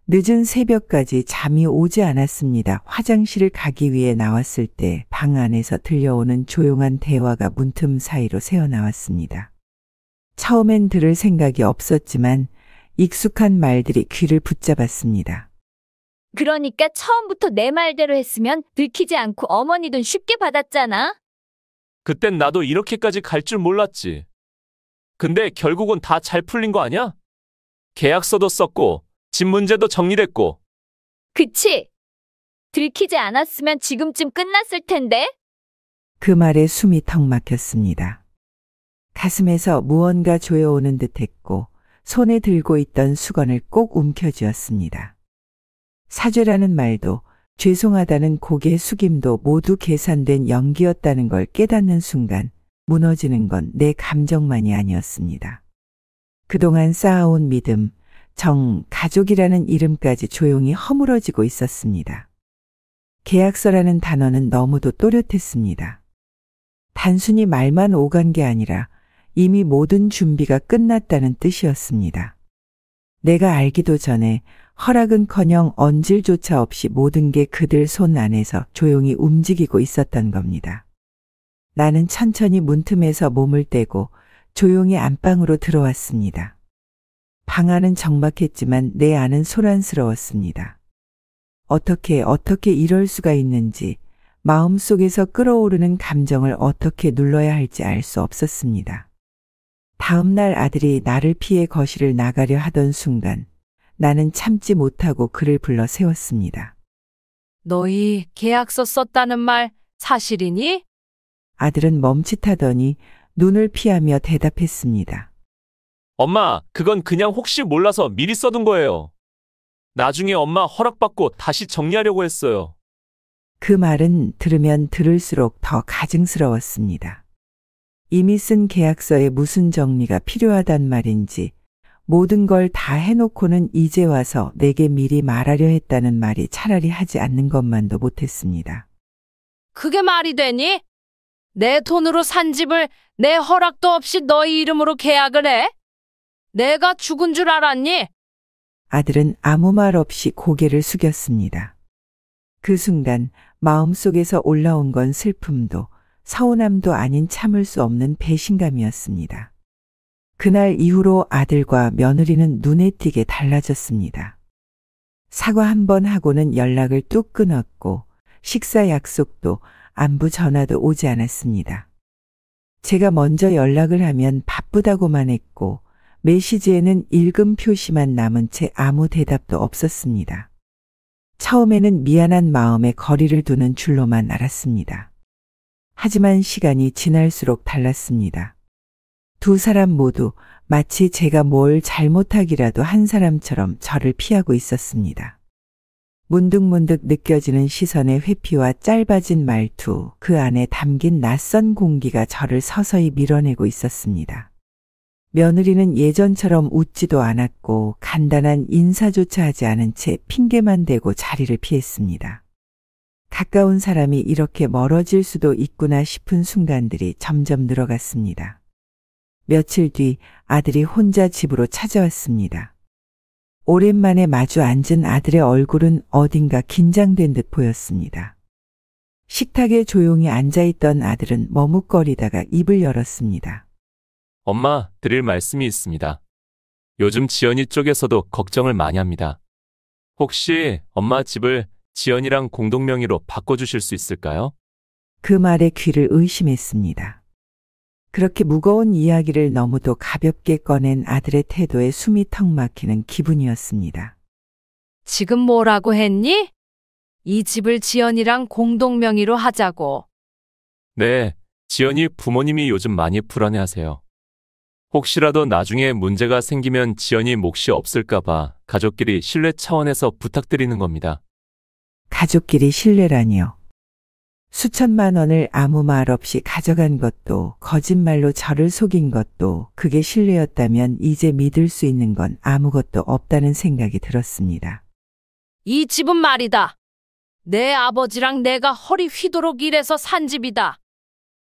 늦은 새벽까지 잠이 오지 않았습니다. 화장실을 가기 위해 나왔을 때 방 안에서 들려오는 조용한 대화가 문틈 사이로 새어나왔습니다. 처음엔 들을 생각이 없었지만 익숙한 말들이 귀를 붙잡았습니다. 그러니까 처음부터 내 말대로 했으면 들키지 않고 어머니 돈 쉽게 받았잖아. 그땐 나도 이렇게까지 갈 줄 몰랐지. 근데 결국은 다 잘 풀린 거 아니야? 계약서도 썼고 집 문제도 정리됐고. 그치? 들키지 않았으면 지금쯤 끝났을 텐데? 그 말에 숨이 턱 막혔습니다. 가슴에서 무언가 조여오는 듯했고 손에 들고 있던 수건을 꼭 움켜쥐었습니다. 사죄라는 말도 죄송하다는 고개 숙임도 모두 계산된 연기였다는 걸 깨닫는 순간 무너지는 건 내 감정만이 아니었습니다. 그동안 쌓아온 믿음, 정, 가족이라는 이름까지 조용히 허물어지고 있었습니다. 계약서라는 단어는 너무도 또렷했습니다. 단순히 말만 오간 게 아니라 이미 모든 준비가 끝났다는 뜻이었습니다. 내가 알기도 전에 허락은커녕 언질조차 없이 모든 게 그들 손 안에서 조용히 움직이고 있었던 겁니다. 나는 천천히 문틈에서 몸을 떼고 조용히 안방으로 들어왔습니다. 방 안은 적막했지만 내 안은 소란스러웠습니다. 어떻게 이럴 수가 있는지, 마음속에서 끓어오르는 감정을 어떻게 눌러야 할지 알 수 없었습니다. 다음 날 아들이 나를 피해 거실을 나가려 하던 순간 나는 참지 못하고 그를 불러 세웠습니다. 너희 계약서 썼다는 말 사실이니? 아들은 멈칫하더니 눈을 피하며 대답했습니다. 엄마, 그건 그냥 혹시 몰라서 미리 써둔 거예요. 나중에 엄마 허락받고 다시 정리하려고 했어요. 그 말은 들으면 들을수록 더 가증스러웠습니다. 이미 쓴 계약서에 무슨 정리가 필요하단 말인지, 모든 걸 다 해놓고는 이제 와서 내게 미리 말하려 했다는 말이 차라리 하지 않는 것만도 못했습니다. 그게 말이 되니? 내 돈으로 산 집을 내 허락도 없이 너희 이름으로 계약을 해? 내가 죽은 줄 알았니? 아들은 아무 말 없이 고개를 숙였습니다. 그 순간 마음속에서 올라온 건 슬픔도 서운함도 아닌 참을 수 없는 배신감이었습니다. 그날 이후로 아들과 며느리는 눈에 띄게 달라졌습니다. 사과 한 번 하고는 연락을 뚝 끊었고 식사 약속도 안부 전화도 오지 않았습니다. 제가 먼저 연락을 하면 바쁘다고만 했고 메시지에는 읽음 표시만 남은 채 아무 대답도 없었습니다. 처음에는 미안한 마음에 거리를 두는 줄로만 알았습니다. 하지만 시간이 지날수록 달랐습니다. 두 사람 모두 마치 제가 뭘 잘못하기라도 한 사람처럼 저를 피하고 있었습니다. 문득문득 느껴지는 시선의 회피와 짧아진 말투, 그 안에 담긴 낯선 공기가 저를 서서히 밀어내고 있었습니다. 며느리는 예전처럼 웃지도 않았고 간단한 인사조차 하지 않은 채 핑계만 대고 자리를 피했습니다. 가까운 사람이 이렇게 멀어질 수도 있구나 싶은 순간들이 점점 늘어갔습니다. 며칠 뒤 아들이 혼자 집으로 찾아왔습니다. 오랜만에 마주 앉은 아들의 얼굴은 어딘가 긴장된 듯 보였습니다. 식탁에 조용히 앉아있던 아들은 머뭇거리다가 입을 열었습니다. 엄마, 드릴 말씀이 있습니다. 요즘 지연이 쪽에서도 걱정을 많이 합니다. 혹시 엄마 집을 지연이랑 공동명의로 바꿔주실 수 있을까요? 그 말에 귀를 의심했습니다. 그렇게 무거운 이야기를 너무도 가볍게 꺼낸 아들의 태도에 숨이 턱 막히는 기분이었습니다. 지금 뭐라고 했니? 이 집을 지연이랑 공동명의로 하자고. 네, 지연이 부모님이 요즘 많이 불안해하세요. 혹시라도 나중에 문제가 생기면 지연이 몫이 없을까봐 가족끼리 신뢰 차원에서 부탁드리는 겁니다. 가족끼리 신뢰라니요. 수천만 원을 아무 말 없이 가져간 것도 거짓말로 저를 속인 것도 그게 신뢰였다면 이제 믿을 수 있는 건 아무것도 없다는 생각이 들었습니다. 이 집은 말이다. 내 아버지랑 내가 허리 휘도록 일해서 산 집이다.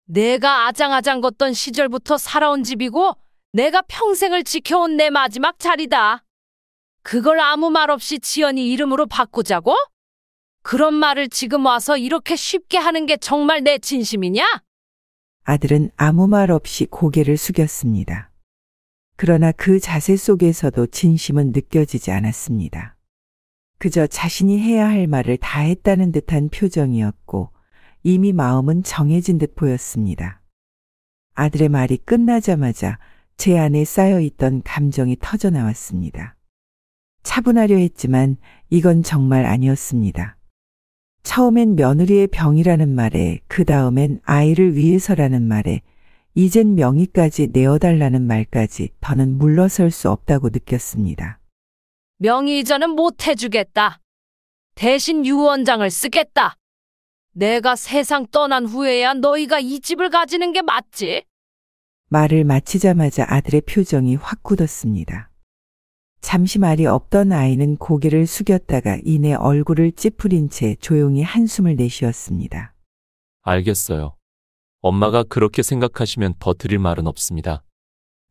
내가 아장아장 걷던 시절부터 살아온 집이고 내가 평생을 지켜온 내 마지막 자리다. 그걸 아무 말 없이 지연이 이름으로 바꾸자고? 그런 말을 지금 와서 이렇게 쉽게 하는 게 정말 내 진심이냐? 아들은 아무 말 없이 고개를 숙였습니다. 그러나 그 자세 속에서도 진심은 느껴지지 않았습니다. 그저 자신이 해야 할 말을 다 했다는 듯한 표정이었고 이미 마음은 정해진 듯 보였습니다. 아들의 말이 끝나자마자 제 안에 쌓여있던 감정이 터져나왔습니다. 차분하려 했지만 이건 정말 아니었습니다. 처음엔 며느리의 병이라는 말에, 그 다음엔 아이를 위해서라는 말에, 이젠 명의까지 내어달라는 말까지 더는 물러설 수 없다고 느꼈습니다. 명의 이전은 못 해주겠다. 대신 유언장을 쓰겠다. 내가 세상 떠난 후에야 너희가 이 집을 가지는 게 맞지. 말을 마치자마자 아들의 표정이 확 굳었습니다. 잠시 말이 없던 아이는 고개를 숙였다가 이내 얼굴을 찌푸린 채 조용히 한숨을 내쉬었습니다. 알겠어요. 엄마가 그렇게 생각하시면 더 드릴 말은 없습니다.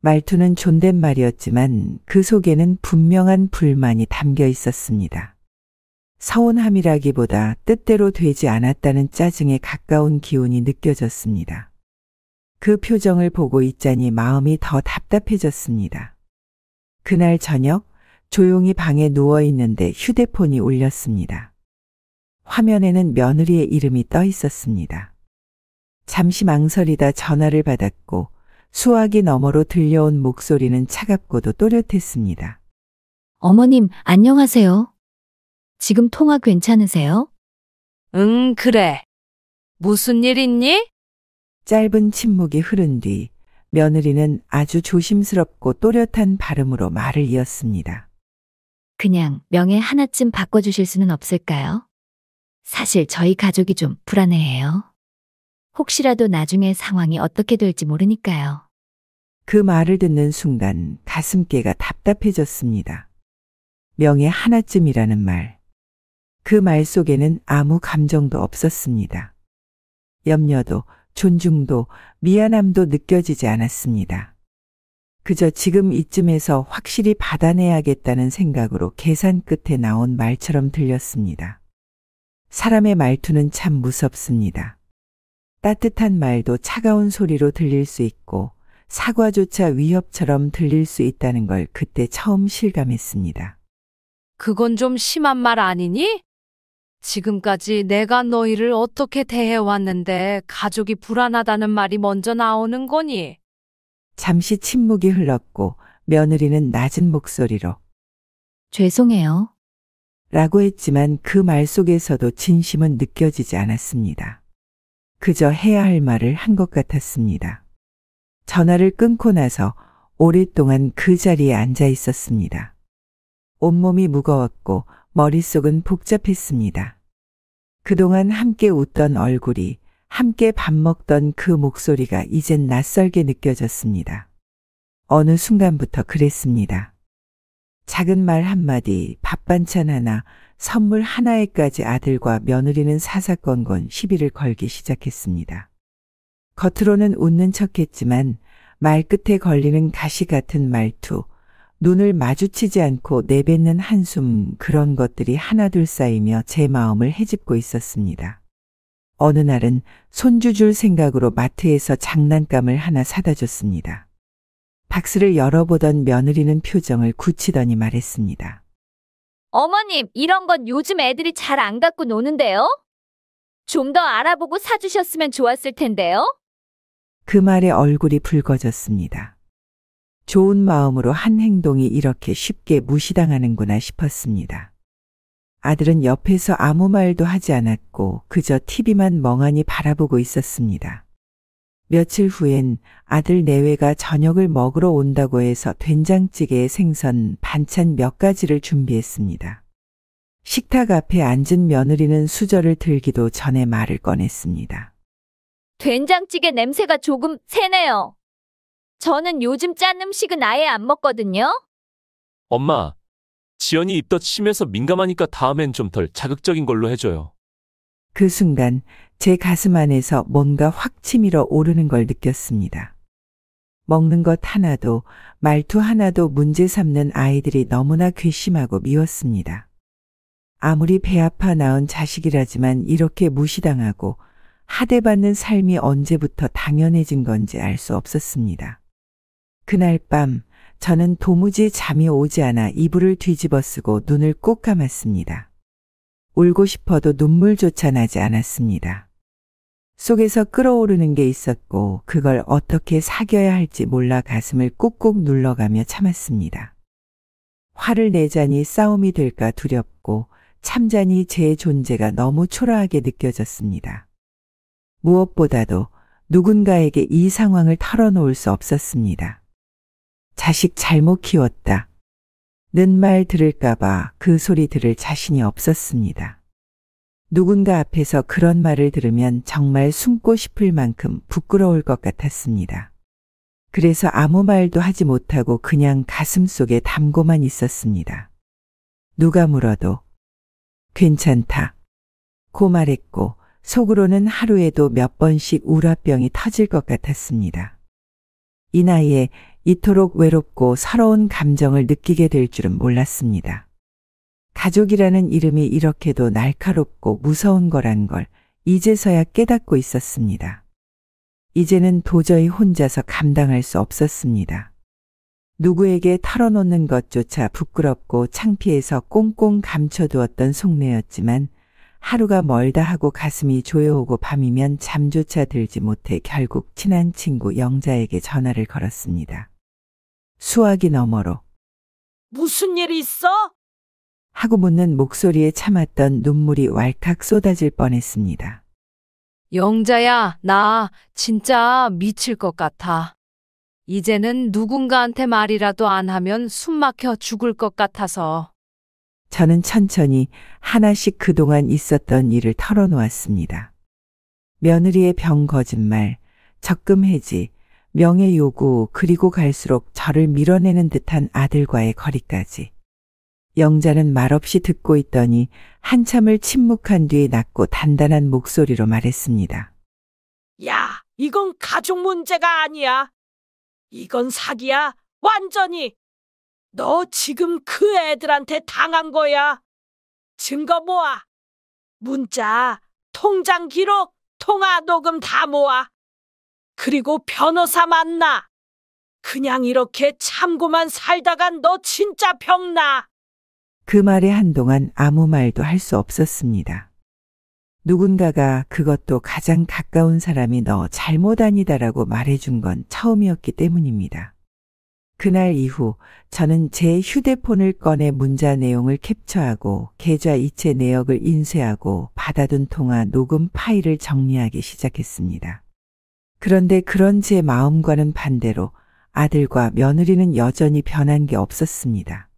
말투는 존댓말이었지만 그 속에는 분명한 불만이 담겨 있었습니다. 서운함이라기보다 뜻대로 되지 않았다는 짜증에 가까운 기운이 느껴졌습니다. 그 표정을 보고 있자니 마음이 더 답답해졌습니다. 그날 저녁 조용히 방에 누워 있는데 휴대폰이 울렸습니다. 화면에는 며느리의 이름이 떠 있었습니다. 잠시 망설이다 전화를 받았고 수화기 너머로 들려온 목소리는 차갑고도 또렷했습니다. 어머님, 안녕하세요. 지금 통화 괜찮으세요? 응, 그래. 무슨 일 있니? 짧은 침묵이 흐른 뒤 며느리는 아주 조심스럽고 또렷한 발음으로 말을 이었습니다. 그냥 명예 하나쯤 바꿔주실 수는 없을까요? 사실 저희 가족이 좀 불안해해요. 혹시라도 나중에 상황이 어떻게 될지 모르니까요. 그 말을 듣는 순간 가슴께가 답답해졌습니다. 명예 하나쯤이라는 말. 그 말 속에는 아무 감정도 없었습니다. 염려도, 존중도, 미안함도 느껴지지 않았습니다. 그저 지금 이쯤에서 확실히 받아내야겠다는 생각으로 계산 끝에 나온 말처럼 들렸습니다. 사람의 말투는 참 무섭습니다. 따뜻한 말도 차가운 소리로 들릴 수 있고 사과조차 위협처럼 들릴 수 있다는 걸 그때 처음 실감했습니다. 그건 좀 심한 말 아니니? 지금까지 내가 너희를 어떻게 대해왔는데 가족이 불안하다는 말이 먼저 나오는 거니? 잠시 침묵이 흘렀고 며느리는 낮은 목소리로 죄송해요. 라고 했지만 그 말 속에서도 진심은 느껴지지 않았습니다. 그저 해야 할 말을 한 것 같았습니다. 전화를 끊고 나서 오랫동안 그 자리에 앉아 있었습니다. 온몸이 무거웠고 머릿속은 복잡했습니다. 그동안 함께 웃던 얼굴이, 함께 밥 먹던 그 목소리가 이젠 낯설게 느껴졌습니다. 어느 순간부터 그랬습니다. 작은 말 한마디, 밥 반찬 하나, 선물 하나에까지 아들과 며느리는 사사건건 시비를 걸기 시작했습니다. 겉으로는 웃는 척했지만 말끝에 걸리는 가시 같은 말투, 눈을 마주치지 않고 내뱉는 한숨, 그런 것들이 하나둘 쌓이며 제 마음을 헤집고 있었습니다. 어느 날은 손주 줄 생각으로 마트에서 장난감을 하나 사다 줬습니다. 박스를 열어보던 며느리는 표정을 굳히더니 말했습니다. 어머님, 이런 건 요즘 애들이 잘 안 갖고 노는데요? 좀 더 알아보고 사주셨으면 좋았을 텐데요? 그 말에 얼굴이 붉어졌습니다. 좋은 마음으로 한 행동이 이렇게 쉽게 무시당하는구나 싶었습니다. 아들은 옆에서 아무 말도 하지 않았고 그저 TV만 멍하니 바라보고 있었습니다. 며칠 후엔 아들 내외가 저녁을 먹으러 온다고 해서 된장찌개에 생선, 반찬 몇 가지를 준비했습니다. 식탁 앞에 앉은 며느리는 수저를 들기도 전에 말을 꺼냈습니다. 된장찌개 냄새가 조금 세네요. 저는 요즘 짠 음식은 아예 안 먹거든요. 엄마, 지연이 입덧 심해서 민감하니까 다음엔 좀 덜 자극적인 걸로 해줘요. 그 순간 제 가슴 안에서 뭔가 확 치밀어 오르는 걸 느꼈습니다. 먹는 것 하나도 말투 하나도 문제 삼는 아이들이 너무나 괘씸하고 미웠습니다. 아무리 배 아파 낳은 자식이라지만 이렇게 무시당하고 하대받는 삶이 언제부터 당연해진 건지 알 수 없었습니다. 그날 밤 저는 도무지 잠이 오지 않아 이불을 뒤집어 쓰고 눈을 꼭 감았습니다. 울고 싶어도 눈물조차 나지 않았습니다. 속에서 끓어오르는 게 있었고 그걸 어떻게 사겨야 할지 몰라 가슴을 꾹꾹 눌러가며 참았습니다. 화를 내자니 싸움이 될까 두렵고 참자니 제 존재가 너무 초라하게 느껴졌습니다. 무엇보다도 누군가에게 이 상황을 털어놓을 수 없었습니다. 자식 잘못 키웠다. 는 말 들을까봐 그 소리 들을 자신이 없었습니다. 누군가 앞에서 그런 말을 들으면 정말 숨고 싶을 만큼 부끄러울 것 같았습니다. 그래서 아무 말도 하지 못하고 그냥 가슴속에 담고만 있었습니다. 누가 물어도 괜찮다 고 말했고 속으로는 하루에도 몇 번씩 우라병이 터질 것 같았습니다. 이 나이에 이토록 외롭고 서러운 감정을 느끼게 될 줄은 몰랐습니다. 가족이라는 이름이 이렇게도 날카롭고 무서운 거란 걸 이제서야 깨닫고 있었습니다. 이제는 도저히 혼자서 감당할 수 없었습니다. 누구에게 털어놓는 것조차 부끄럽고 창피해서 꽁꽁 감춰두었던 속내였지만 하루가 멀다 하고 가슴이 조여오고 밤이면 잠조차 들지 못해 결국 친한 친구 영자에게 전화를 걸었습니다. 수화기 너머로 무슨 일 있어? 하고 묻는 목소리에 참았던 눈물이 왈칵 쏟아질 뻔했습니다. 영자야, 나 진짜 미칠 것 같아. 이제는 누군가한테 말이라도 안 하면 숨 막혀 죽을 것 같아서. 저는 천천히 하나씩 그동안 있었던 일을 털어놓았습니다. 며느리의 병 거짓말, 적금 해지, 명예 요구, 그리고 갈수록 저를 밀어내는 듯한 아들과의 거리까지. 영자는 말없이 듣고 있더니 한참을 침묵한 뒤 낮고 단단한 목소리로 말했습니다. 야, 이건 가족 문제가 아니야. 이건 사기야, 완전히. 너 지금 그 애들한테 당한 거야. 증거 모아. 문자, 통장 기록, 통화 녹음 다 모아. 그리고 변호사 만나. 그냥 이렇게 참고만 살다간 너 진짜 병나. 그 말에 한동안 아무 말도 할 수 없었습니다. 누군가가 그것도 가장 가까운 사람이 너 잘못 아니다라고 말해준 건 처음이었기 때문입니다. 그날 이후 저는 제 휴대폰을 꺼내 문자 내용을 캡처하고 계좌 이체 내역을 인쇄하고 받아둔 통화 녹음 파일을 정리하기 시작했습니다. 그런데 그런 제 마음과는 반대로 아들과 며느리는 여전히 변한 게 없었습니다.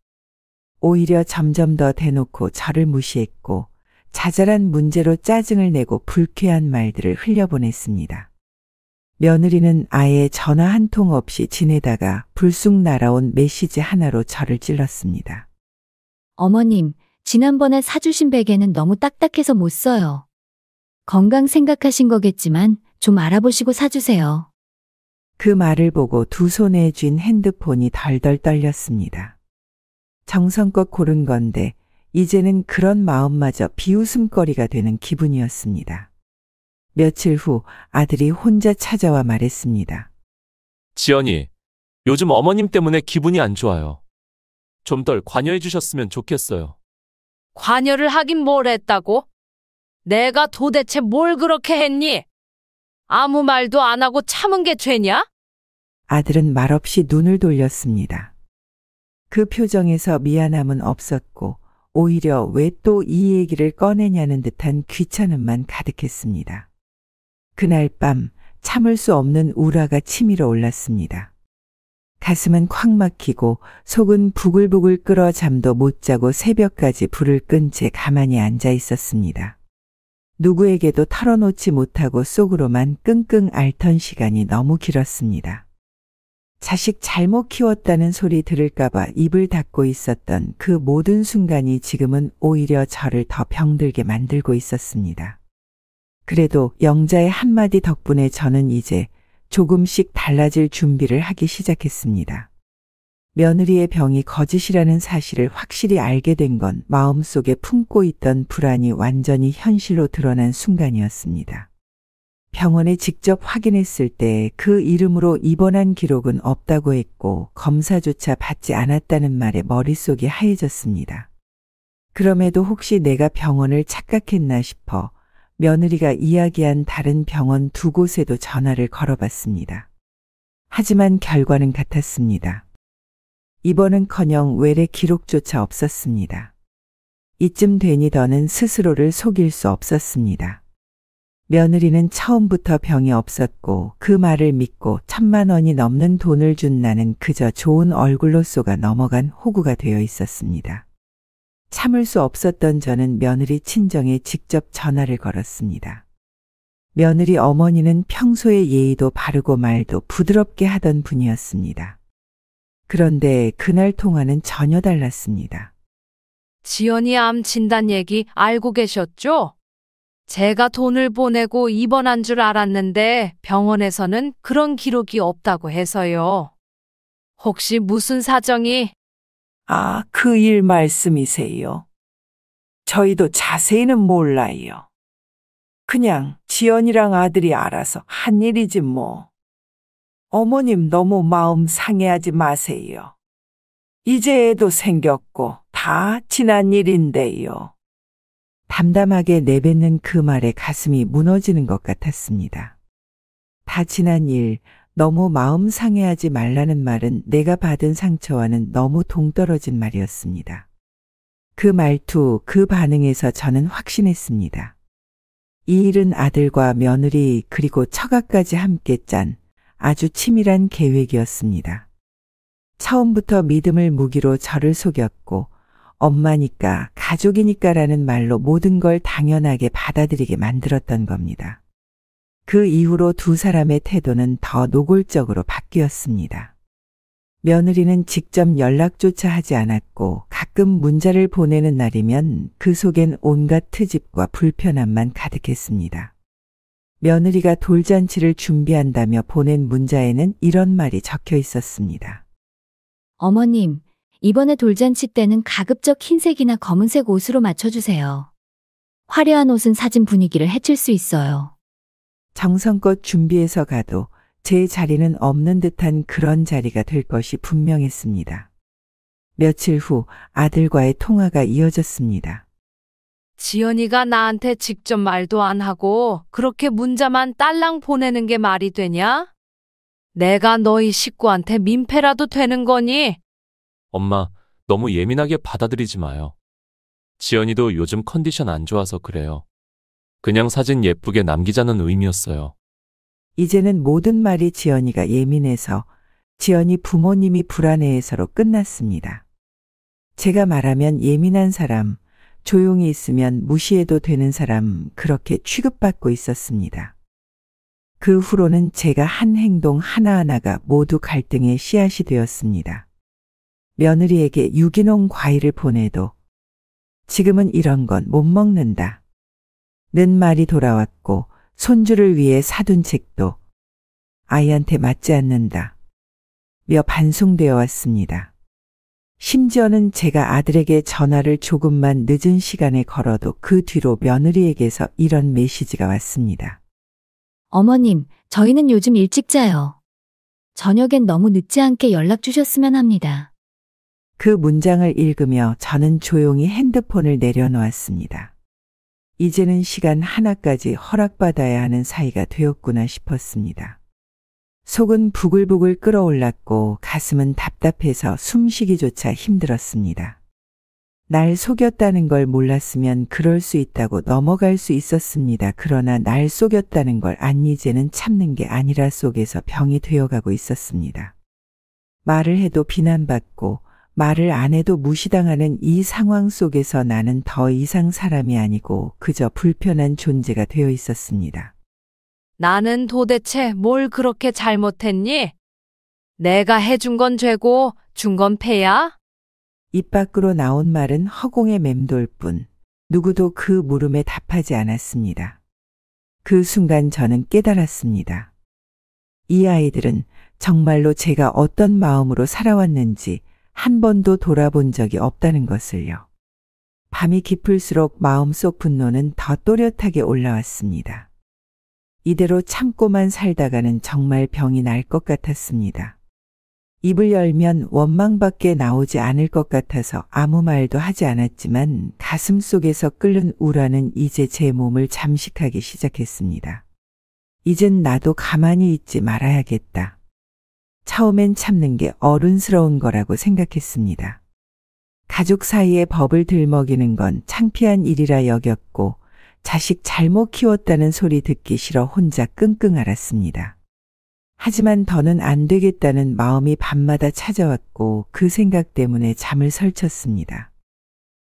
오히려 점점 더 대놓고 저를 무시했고 자잘한 문제로 짜증을 내고 불쾌한 말들을 흘려보냈습니다. 며느리는 아예 전화 한 통 없이 지내다가 불쑥 날아온 메시지 하나로 저를 찔렀습니다. 어머님, 지난번에 사주신 베개는 너무 딱딱해서 못 써요. 건강 생각하신 거겠지만 좀 알아보시고 사주세요. 그 말을 보고 두 손에 쥔 핸드폰이 덜덜 떨렸습니다. 정성껏 고른 건데 이제는 그런 마음마저 비웃음거리가 되는 기분이었습니다. 며칠 후 아들이 혼자 찾아와 말했습니다. 지연이, 요즘 어머님 때문에 기분이 안 좋아요. 좀 덜 관여해 주셨으면 좋겠어요. 관여를 하긴 뭘 했다고? 내가 도대체 뭘 그렇게 했니? 아무 말도 안 하고 참은 게 죄냐? 아들은 말없이 눈을 돌렸습니다. 그 표정에서 미안함은 없었고 오히려 왜 또 이 얘기를 꺼내냐는 듯한 귀찮음만 가득했습니다. 그날 밤 참을 수 없는 우라가 치밀어 올랐습니다. 가슴은 콱 막히고 속은 부글부글 끓어 잠도 못 자고 새벽까지 불을 끈 채 가만히 앉아 있었습니다. 누구에게도 털어놓지 못하고 속으로만 끙끙 앓던 시간이 너무 길었습니다. 자식 잘못 키웠다는 소리 들을까봐 입을 닫고 있었던 그 모든 순간이 지금은 오히려 저를 더 병들게 만들고 있었습니다. 그래도 영자의 한마디 덕분에 저는 이제 조금씩 달라질 준비를 하기 시작했습니다. 며느리의 병이 거짓이라는 사실을 확실히 알게 된 건 마음속에 품고 있던 불안이 완전히 현실로 드러난 순간이었습니다. 병원에 직접 확인했을 때 그 이름으로 입원한 기록은 없다고 했고 검사조차 받지 않았다는 말에 머릿속이 하얘졌습니다. 그럼에도 혹시 내가 병원을 착각했나 싶어 며느리가 이야기한 다른 병원 두 곳에도 전화를 걸어봤습니다. 하지만 결과는 같았습니다. 입원은커녕 외래 기록조차 없었습니다. 이쯤 되니 더는 스스로를 속일 수 없었습니다. 며느리는 처음부터 병이 없었고 그 말을 믿고 1,000만 원이 넘는 돈을 준 나는 그저 좋은 얼굴로 쏘가 넘어간 호구가 되어 있었습니다. 참을 수 없었던 저는 며느리 친정에 직접 전화를 걸었습니다. 며느리 어머니는 평소에 예의도 바르고 말도 부드럽게 하던 분이었습니다. 그런데 그날 통화는 전혀 달랐습니다. 지연이 암 진단 얘기 알고 계셨죠? 제가 돈을 보내고 입원한 줄 알았는데 병원에서는 그런 기록이 없다고 해서요. 혹시 무슨 사정이? 아, 그 일 말씀이세요? 저희도 자세히는 몰라요. 그냥 지연이랑 아들이 알아서 한 일이지 뭐. 어머님 너무 마음 상해하지 마세요. 이제 애도 생겼고 다 지난 일인데요. 담담하게 내뱉는 그 말에 가슴이 무너지는 것 같았습니다. 다 지난 일, 너무 마음 상해하지 말라는 말은 내가 받은 상처와는 너무 동떨어진 말이었습니다. 그 말투, 그 반응에서 저는 확신했습니다. 이 일은 아들과 며느리 그리고 처가까지 함께 짠 아주 치밀한 계획이었습니다. 처음부터 믿음을 무기로 저를 속였고 엄마니까 가족이니까라는 말로 모든 걸 당연하게 받아들이게 만들었던 겁니다. 그 이후로 두 사람의 태도는 더 노골적으로 바뀌었습니다. 며느리는 직접 연락조차 하지 않았고 가끔 문자를 보내는 날이면 그 속엔 온갖 트집과 불편함만 가득했습니다. 며느리가 돌잔치를 준비한다며 보낸 문자에는 이런 말이 적혀 있었습니다. 어머님, 이번에 돌잔치 때는 가급적 흰색이나 검은색 옷으로 맞춰주세요. 화려한 옷은 사진 분위기를 해칠 수 있어요. 정성껏 준비해서 가도 제 자리는 없는 듯한 그런 자리가 될 것이 분명했습니다. 며칠 후 아들과의 통화가 이어졌습니다. 지연이가 나한테 직접 말도 안 하고 그렇게 문자만 딸랑 보내는 게 말이 되냐? 내가 너희 식구한테 민폐라도 되는 거니? 엄마, 너무 예민하게 받아들이지 마요. 지연이도 요즘 컨디션 안 좋아서 그래요. 그냥 사진 예쁘게 남기자는 의미였어요. 이제는 모든 말이 지연이가 예민해서 지연이 부모님이 불안해해서로 끝났습니다. 제가 말하면 예민한 사람, 조용히 있으면 무시해도 되는 사람 그렇게 취급받고 있었습니다. 그 후로는 제가 한 행동 하나하나가 모두 갈등의 씨앗이 되었습니다. 며느리에게 유기농 과일을 보내도 지금은 이런 건 못 먹는다 는 말이 돌아왔고, 손주를 위해 사둔 책도 아이한테 맞지 않는다 며 반송되어 왔습니다. 심지어는 제가 아들에게 전화를 조금만 늦은 시간에 걸어도 그 뒤로 며느리에게서 이런 메시지가 왔습니다. 어머님, 저희는 요즘 일찍 자요. 저녁엔 너무 늦지 않게 연락 주셨으면 합니다. 그 문장을 읽으며 저는 조용히 핸드폰을 내려놓았습니다. 이제는 시간 하나까지 허락받아야 하는 사이가 되었구나 싶었습니다. 속은 부글부글 끓어올랐고 가슴은 답답해서 숨쉬기조차 힘들었습니다. 날 속였다는 걸 몰랐으면 그럴 수 있다고 넘어갈 수 있었습니다. 그러나 날 속였다는 걸 안 이제는 참는 게 아니라 속에서 병이 되어가고 있었습니다. 말을 해도 비난받고 말을 안 해도 무시당하는 이 상황 속에서 나는 더 이상 사람이 아니고 그저 불편한 존재가 되어 있었습니다. 나는 도대체 뭘 그렇게 잘못했니? 내가 해준 건 죄고 준 건 패야? 입 밖으로 나온 말은 허공에 맴돌 뿐 누구도 그 물음에 답하지 않았습니다. 그 순간 저는 깨달았습니다. 이 아이들은 정말로 제가 어떤 마음으로 살아왔는지 한 번도 돌아본 적이 없다는 것을요. 밤이 깊을수록 마음속 분노는 더 또렷하게 올라왔습니다. 이대로 참고만 살다가는 정말 병이 날 것 같았습니다. 입을 열면 원망밖에 나오지 않을 것 같아서 아무 말도 하지 않았지만 가슴 속에서 끓는 우라는 이제 제 몸을 잠식하기 시작했습니다. 이젠 나도 가만히 있지 말아야겠다. 처음엔 참는 게 어른스러운 거라고 생각했습니다. 가족 사이에 법을 들먹이는 건 창피한 일이라 여겼고 자식 잘못 키웠다는 소리 듣기 싫어 혼자 끙끙 앓았습니다. 하지만 더는 안 되겠다는 마음이 밤마다 찾아왔고 그 생각 때문에 잠을 설쳤습니다.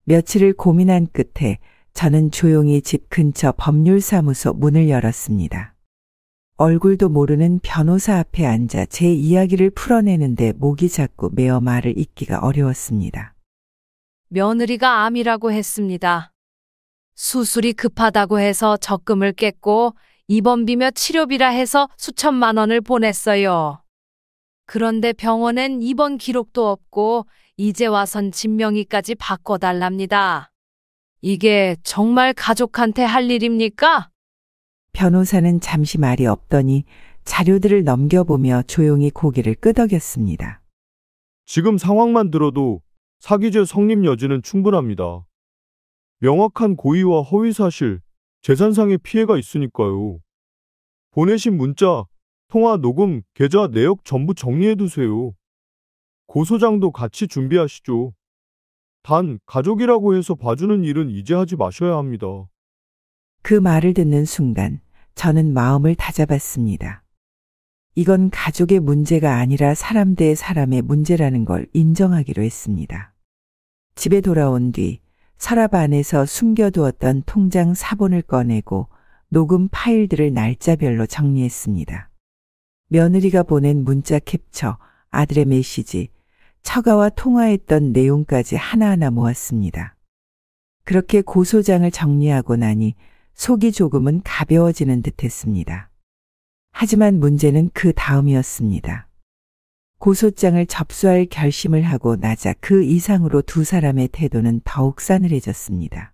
며칠을 고민한 끝에 저는 조용히 집 근처 법률사무소 문을 열었습니다. 얼굴도 모르는 변호사 앞에 앉아 제 이야기를 풀어내는데 목이 자꾸 메어 말을 잇기가 어려웠습니다. 며느리가 암이라고 했습니다. 수술이 급하다고 해서 적금을 깼고 입원비며 치료비라 해서 수천만 원을 보냈어요. 그런데 병원엔 입원 기록도 없고 이제 와선 진명의까지 바꿔달랍니다. 이게 정말 가족한테 할 일입니까? 변호사는 잠시 말이 없더니 자료들을 넘겨보며 조용히 고개를 끄덕였습니다. 지금 상황만 들어도 사기죄 성립 여지는 충분합니다. 명확한 고의와 허위 사실, 재산상의 피해가 있으니까요. 보내신 문자, 통화 녹음, 계좌 내역 전부 정리해두세요. 고소장도 같이 준비하시죠. 단, 가족이라고 해서 봐주는 일은 이제 하지 마셔야 합니다. 그 말을 듣는 순간 저는 마음을 다잡았습니다. 이건 가족의 문제가 아니라 사람 대 사람의 문제라는 걸 인정하기로 했습니다. 집에 돌아온 뒤 서랍 안에서 숨겨두었던 통장 사본을 꺼내고 녹음 파일들을 날짜별로 정리했습니다. 며느리가 보낸 문자 캡처, 아들의 메시지, 처가와 통화했던 내용까지 하나하나 모았습니다. 그렇게 고소장을 정리하고 나니 속이 조금은 가벼워지는 듯했습니다. 하지만 문제는 그 다음이었습니다. 고소장을 접수할 결심을 하고 나자 그 이상으로 두 사람의 태도는 더욱 싸늘해졌습니다.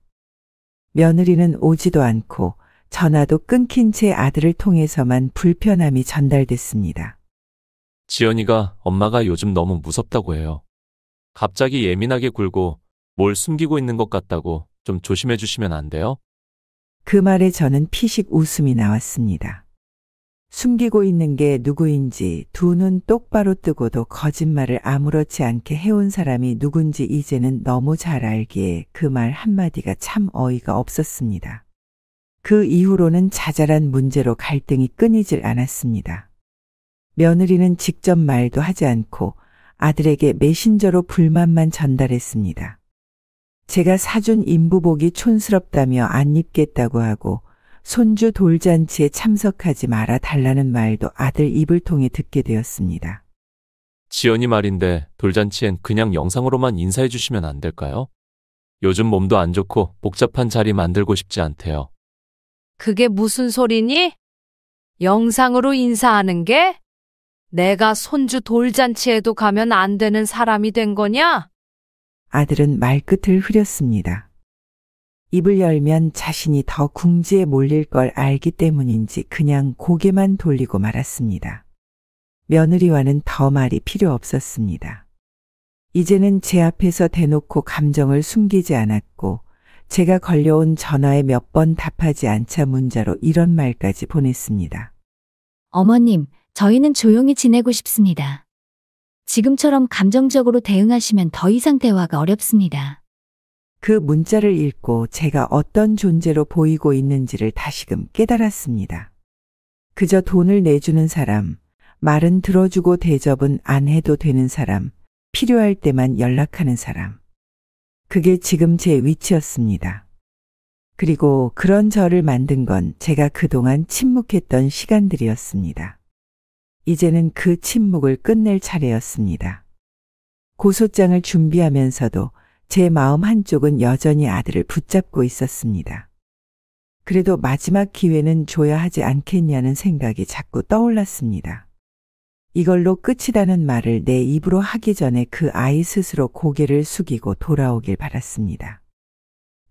며느리는 오지도 않고 전화도 끊긴 채 아들을 통해서만 불편함이 전달됐습니다. 지연이가 엄마가 요즘 너무 무섭다고 해요. 갑자기 예민하게 굴고 뭘 숨기고 있는 것 같다고 좀 조심해 주시면 안 돼요? 그 말에 저는 피식 웃음이 나왔습니다. 숨기고 있는 게 누구인지 두 눈 똑바로 뜨고도 거짓말을 아무렇지 않게 해온 사람이 누군지 이제는 너무 잘 알기에 그 말 한마디가 참 어이가 없었습니다. 그 이후로는 자잘한 문제로 갈등이 끊이질 않았습니다. 며느리는 직접 말도 하지 않고 아들에게 메신저로 불만만 전달했습니다. 제가 사준 인부복이 촌스럽다며 안 입겠다고 하고 손주 돌잔치에 참석하지 말아 달라는 말도 아들 입을 통해 듣게 되었습니다. 지연이 말인데 돌잔치엔 그냥 영상으로만 인사해 주시면 안 될까요? 요즘 몸도 안 좋고 복잡한 자리 만들고 싶지 않대요. 그게 무슨 소리니? 영상으로 인사하는 게? 내가 손주 돌잔치에도 가면 안 되는 사람이 된 거냐? 아들은 말끝을 흐렸습니다. 입을 열면 자신이 더 궁지에 몰릴 걸 알기 때문인지 그냥 고개만 돌리고 말았습니다. 며느리와는 더 말이 필요 없었습니다. 이제는 제 앞에서 대놓고 감정을 숨기지 않았고 제가 걸려온 전화에 몇 번 답하지 않자 문자로 이런 말까지 보냈습니다. 어머님, 저희는 조용히 지내고 싶습니다. 지금처럼 감정적으로 대응하시면 더 이상 대화가 어렵습니다. 그 문자를 읽고 제가 어떤 존재로 보이고 있는지를 다시금 깨달았습니다. 그저 돈을 내주는 사람, 말은 들어주고 대접은 안 해도 되는 사람, 필요할 때만 연락하는 사람. 그게 지금 제 위치였습니다. 그리고 그런 저를 만든 건 제가 그동안 침묵했던 시간들이었습니다. 이제는 그 침묵을 끝낼 차례였습니다. 고소장을 준비하면서도 제 마음 한쪽은 여전히 아들을 붙잡고 있었습니다. 그래도 마지막 기회는 줘야 하지 않겠냐는 생각이 자꾸 떠올랐습니다. 이걸로 끝이라는 말을 내 입으로 하기 전에 그 아이 스스로 고개를 숙이고 돌아오길 바랐습니다.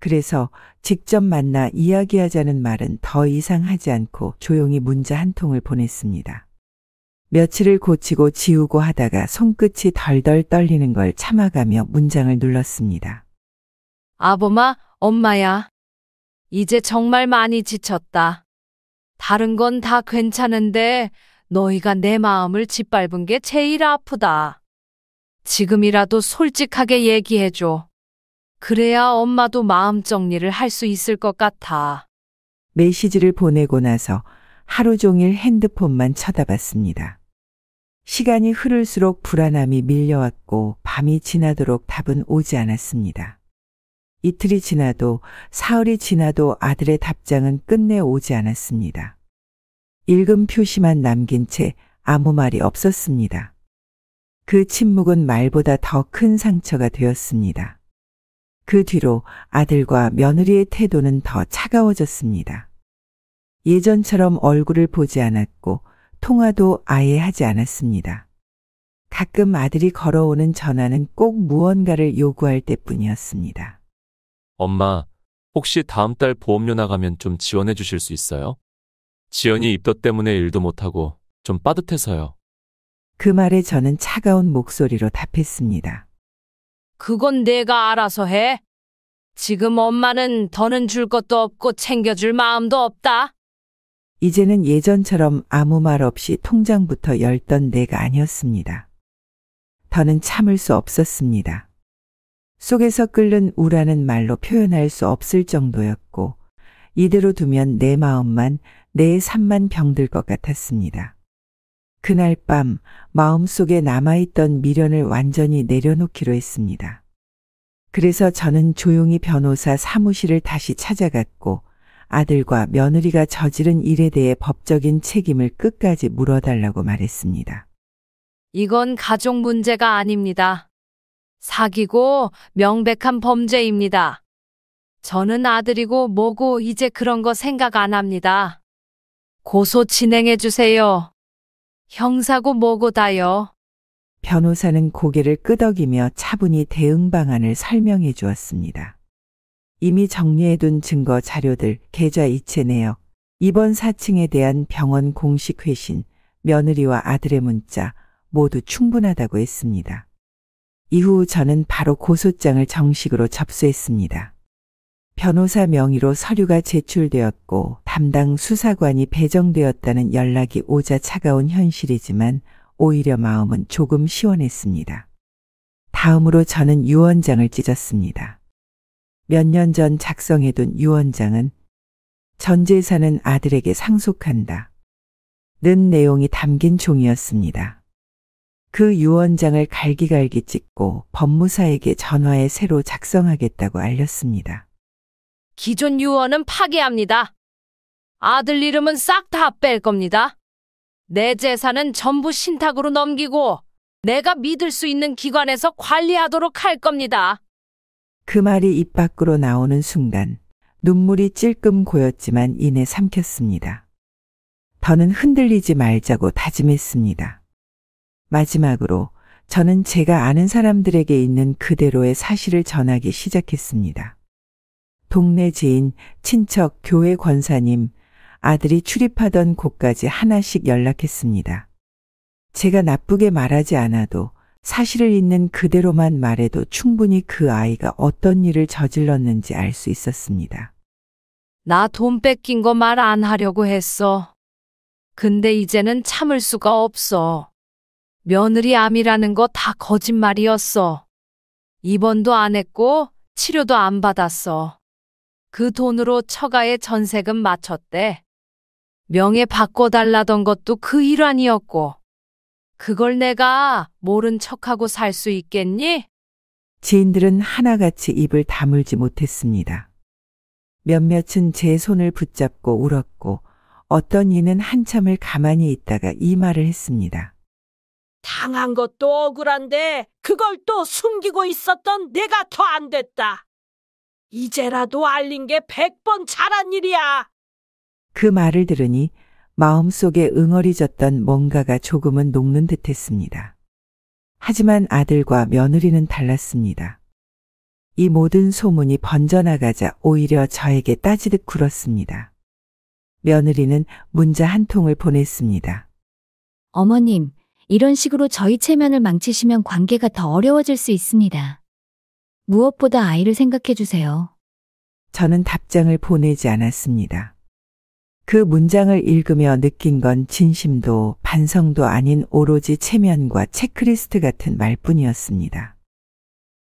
그래서 직접 만나 이야기하자는 말은 더 이상 하지 않고 조용히 문자 한 통을 보냈습니다. 며칠을 고치고 지우고 하다가 손끝이 덜덜 떨리는 걸 참아가며 문장을 눌렀습니다. 아범아, 엄마야. 이제 정말 많이 지쳤다. 다른 건 다 괜찮은데 너희가 내 마음을 짓밟은 게 제일 아프다. 지금이라도 솔직하게 얘기해줘. 그래야 엄마도 마음 정리를 할 수 있을 것 같아. 메시지를 보내고 나서 하루 종일 핸드폰만 쳐다봤습니다. 시간이 흐를수록 불안함이 밀려왔고 밤이 지나도록 답은 오지 않았습니다. 이틀이 지나도 사흘이 지나도 아들의 답장은 끝내 오지 않았습니다. 읽음 표시만 남긴 채 아무 말이 없었습니다. 그 침묵은 말보다 더 큰 상처가 되었습니다. 그 뒤로 아들과 며느리의 태도는 더 차가워졌습니다. 예전처럼 얼굴을 보지 않았고 통화도 아예 하지 않았습니다. 가끔 아들이 걸어오는 전화는 꼭 무언가를 요구할 때뿐이었습니다. 엄마, 혹시 다음 달 보험료 나가면 좀 지원해 주실 수 있어요? 지연이 입덧 때문에 일도 못하고 좀 빠듯해서요. 그 말에 저는 차가운 목소리로 답했습니다. 그건 내가 알아서 해. 지금 엄마는 더는 줄 것도 없고 챙겨줄 마음도 없다. 이제는 예전처럼 아무 말 없이 통장부터 열던 내가 아니었습니다. 더는 참을 수 없었습니다. 속에서 끓는 우라는 말로 표현할 수 없을 정도였고 이대로 두면 내 마음만 내 삶만 병들 것 같았습니다. 그날 밤 마음속에 남아있던 미련을 완전히 내려놓기로 했습니다. 그래서 저는 조용히 변호사 사무실을 다시 찾아갔고 아들과 며느리가 저지른 일에 대해 법적인 책임을 끝까지 물어달라고 말했습니다. 이건 가족 문제가 아닙니다. 사기고 명백한 범죄입니다. 저는 아들이고 뭐고 이제 그런 거 생각 안 합니다. 고소 진행해 주세요. 형사고 뭐고 다요. 변호사는 고개를 끄덕이며 차분히 대응 방안을 설명해 주었습니다. 이미 정리해둔 증거 자료들, 계좌 이체 내역, 입원 사칭에 대한 병원 공식 회신, 며느리와 아들의 문자 모두 충분하다고 했습니다. 이후 저는 바로 고소장을 정식으로 접수했습니다. 변호사 명의로 서류가 제출되었고 담당 수사관이 배정되었다는 연락이 오자 차가운 현실이지만 오히려 마음은 조금 시원했습니다. 다음으로 저는 유언장을 찢었습니다. 몇 년 전 작성해둔 유언장은 전 재산은 아들에게 상속한다. 는 내용이 담긴 종이었습니다. 그 유언장을 갈기갈기 찢고 법무사에게 전화해 새로 작성하겠다고 알렸습니다. 기존 유언은 파기합니다. 아들 이름은 싹 다 뺄 겁니다. 내 재산은 전부 신탁으로 넘기고 내가 믿을 수 있는 기관에서 관리하도록 할 겁니다. 그 말이 입 밖으로 나오는 순간 눈물이 찔끔 고였지만 이내 삼켰습니다. 더는 흔들리지 말자고 다짐했습니다. 마지막으로 저는 제가 아는 사람들에게 있는 그대로의 사실을 전하기 시작했습니다. 동네 지인, 친척, 교회 권사님, 아들이 출입하던 곳까지 하나씩 연락했습니다. 제가 나쁘게 말하지 않아도 사실을 있는 그대로만 말해도 충분히 그 아이가 어떤 일을 저질렀는지 알 수 있었습니다. 나 돈 뺏긴 거 말 안 하려고 했어. 근데 이제는 참을 수가 없어. 며느리 암이라는 거 다 거짓말이었어. 입원도 안 했고 치료도 안 받았어. 그 돈으로 처가에 전세금 맞췄대. 명예 바꿔달라던 것도 그 일환이었고. 그걸 내가 모른 척하고 살 수 있겠니? 지인들은 하나같이 입을 다물지 못했습니다. 몇몇은 제 손을 붙잡고 울었고 어떤 이는 한참을 가만히 있다가 이 말을 했습니다. 당한 것도 억울한데 그걸 또 숨기고 있었던 내가 더 안 됐다. 이제라도 알린 게 100번 잘한 일이야. 그 말을 들으니 마음속에 응어리졌던 뭔가가 조금은 녹는 듯했습니다. 하지만 아들과 며느리는 달랐습니다. 이 모든 소문이 번져나가자 오히려 저에게 따지듯 굴었습니다. 며느리는 문자 한 통을 보냈습니다. 어머님, 이런 식으로 저희 체면을 망치시면 관계가 더 어려워질 수 있습니다. 무엇보다 아이를 생각해 주세요. 저는 답장을 보내지 않았습니다. 그 문장을 읽으며 느낀 건 진심도 반성도 아닌 오로지 체면과 체크리스트 같은 말뿐이었습니다.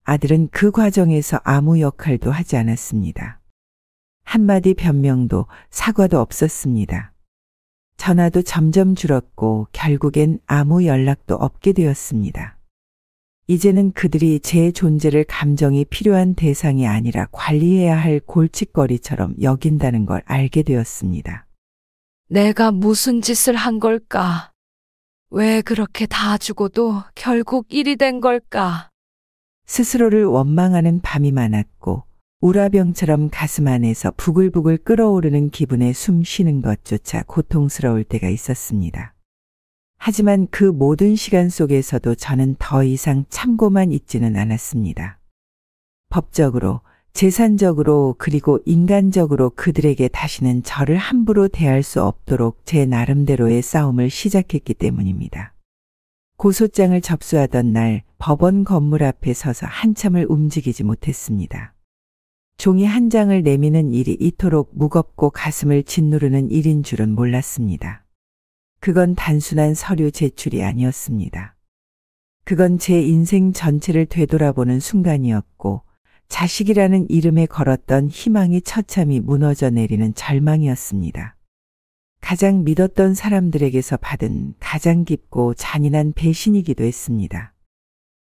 아들은 그 과정에서 아무 역할도 하지 않았습니다. 한마디 변명도 사과도 없었습니다. 전화도 점점 줄었고 결국엔 아무 연락도 없게 되었습니다. 이제는 그들이 제 존재를 감정이 필요한 대상이 아니라 관리해야 할 골칫거리처럼 여긴다는 걸 알게 되었습니다. 내가 무슨 짓을 한 걸까? 왜 그렇게 다 주고도 결국 일이 된 걸까? 스스로를 원망하는 밤이 많았고 우라병처럼 가슴 안에서 부글부글 끓어오르는 기분에 숨 쉬는 것조차 고통스러울 때가 있었습니다. 하지만 그 모든 시간 속에서도 저는 더 이상 참고만 있지는 않았습니다. 법적으로, 재산적으로 그리고 인간적으로 그들에게 다시는 저를 함부로 대할 수 없도록 제 나름대로의 싸움을 시작했기 때문입니다. 고소장을 접수하던 날 법원 건물 앞에 서서 한참을 움직이지 못했습니다. 종이 한 장을 내미는 일이 이토록 무겁고 가슴을 짓누르는 일인 줄은 몰랐습니다. 그건 단순한 서류 제출이 아니었습니다. 그건 제 인생 전체를 되돌아보는 순간이었고 자식이라는 이름에 걸었던 희망이 처참히 무너져 내리는 절망이었습니다. 가장 믿었던 사람들에게서 받은 가장 깊고 잔인한 배신이기도 했습니다.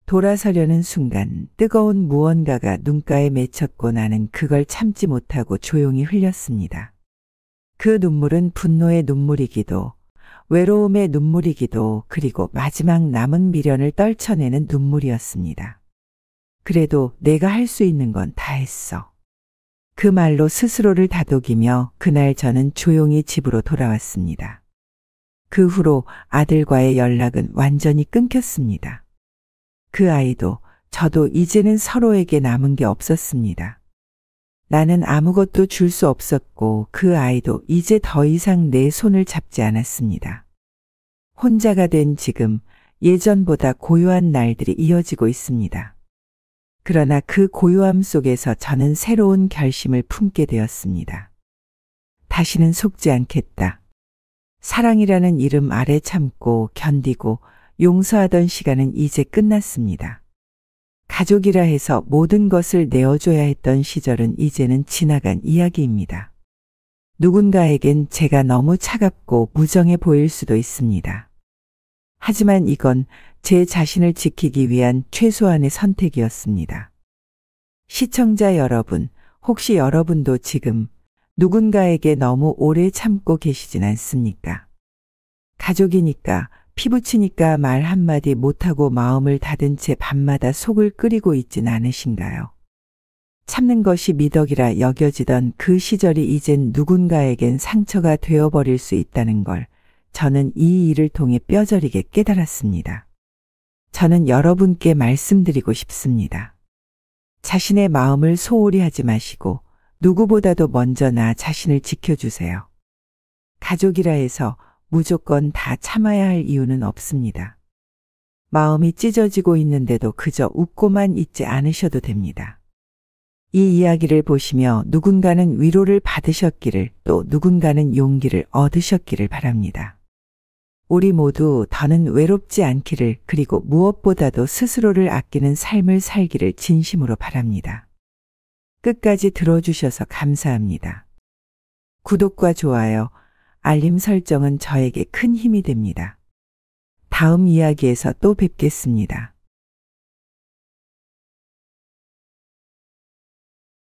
돌아서려는 순간 뜨거운 무언가가 눈가에 맺혔고 나는 그걸 참지 못하고 조용히 흘렸습니다. 그 눈물은 분노의 눈물이기도 외로움의 눈물이기도 그리고 마지막 남은 미련을 떨쳐내는 눈물이었습니다. 그래도 내가 할 수 있는 건 다 했어. 그 말로 스스로를 다독이며 그날 저는 조용히 집으로 돌아왔습니다. 그 후로 아들과의 연락은 완전히 끊겼습니다. 그 아이도 저도 이제는 서로에게 남은 게 없었습니다. 나는 아무것도 줄 수 없었고 그 아이도 이제 더 이상 내 손을 잡지 않았습니다. 혼자가 된 지금 예전보다 고요한 날들이 이어지고 있습니다. 그러나 그 고요함 속에서 저는 새로운 결심을 품게 되었습니다. 다시는 속지 않겠다. 사랑이라는 이름 아래 참고 견디고 용서하던 시간은 이제 끝났습니다. 가족이라 해서 모든 것을 내어줘야 했던 시절은 이제는 지나간 이야기입니다. 누군가에겐 제가 너무 차갑고 무정해 보일 수도 있습니다. 하지만 이건 제 자신을 지키기 위한 최소한의 선택이었습니다. 시청자 여러분, 혹시 여러분도 지금 누군가에게 너무 오래 참고 계시진 않습니까? 가족이니까, 피부치니까 말 한마디 못하고 마음을 닫은 채 밤마다 속을 끓이고 있진 않으신가요? 참는 것이 미덕이라 여겨지던 그 시절이 이젠 누군가에겐 상처가 되어버릴 수 있다는 걸 저는 이 일을 통해 뼈저리게 깨달았습니다. 저는 여러분께 말씀드리고 싶습니다. 자신의 마음을 소홀히 하지 마시고 누구보다도 먼저 나 자신을 지켜주세요. 가족이라 해서 무조건 다 참아야 할 이유는 없습니다. 마음이 찢어지고 있는데도 그저 웃고만 있지 않으셔도 됩니다. 이 이야기를 보시며 누군가는 위로를 받으셨기를 또 누군가는 용기를 얻으셨기를 바랍니다. 우리 모두 더는 외롭지 않기를 그리고 무엇보다도 스스로를 아끼는 삶을 살기를 진심으로 바랍니다. 끝까지 들어주셔서 감사합니다. 구독과 좋아요, 알림 설정은 저에게 큰 힘이 됩니다. 다음 이야기에서 또 뵙겠습니다.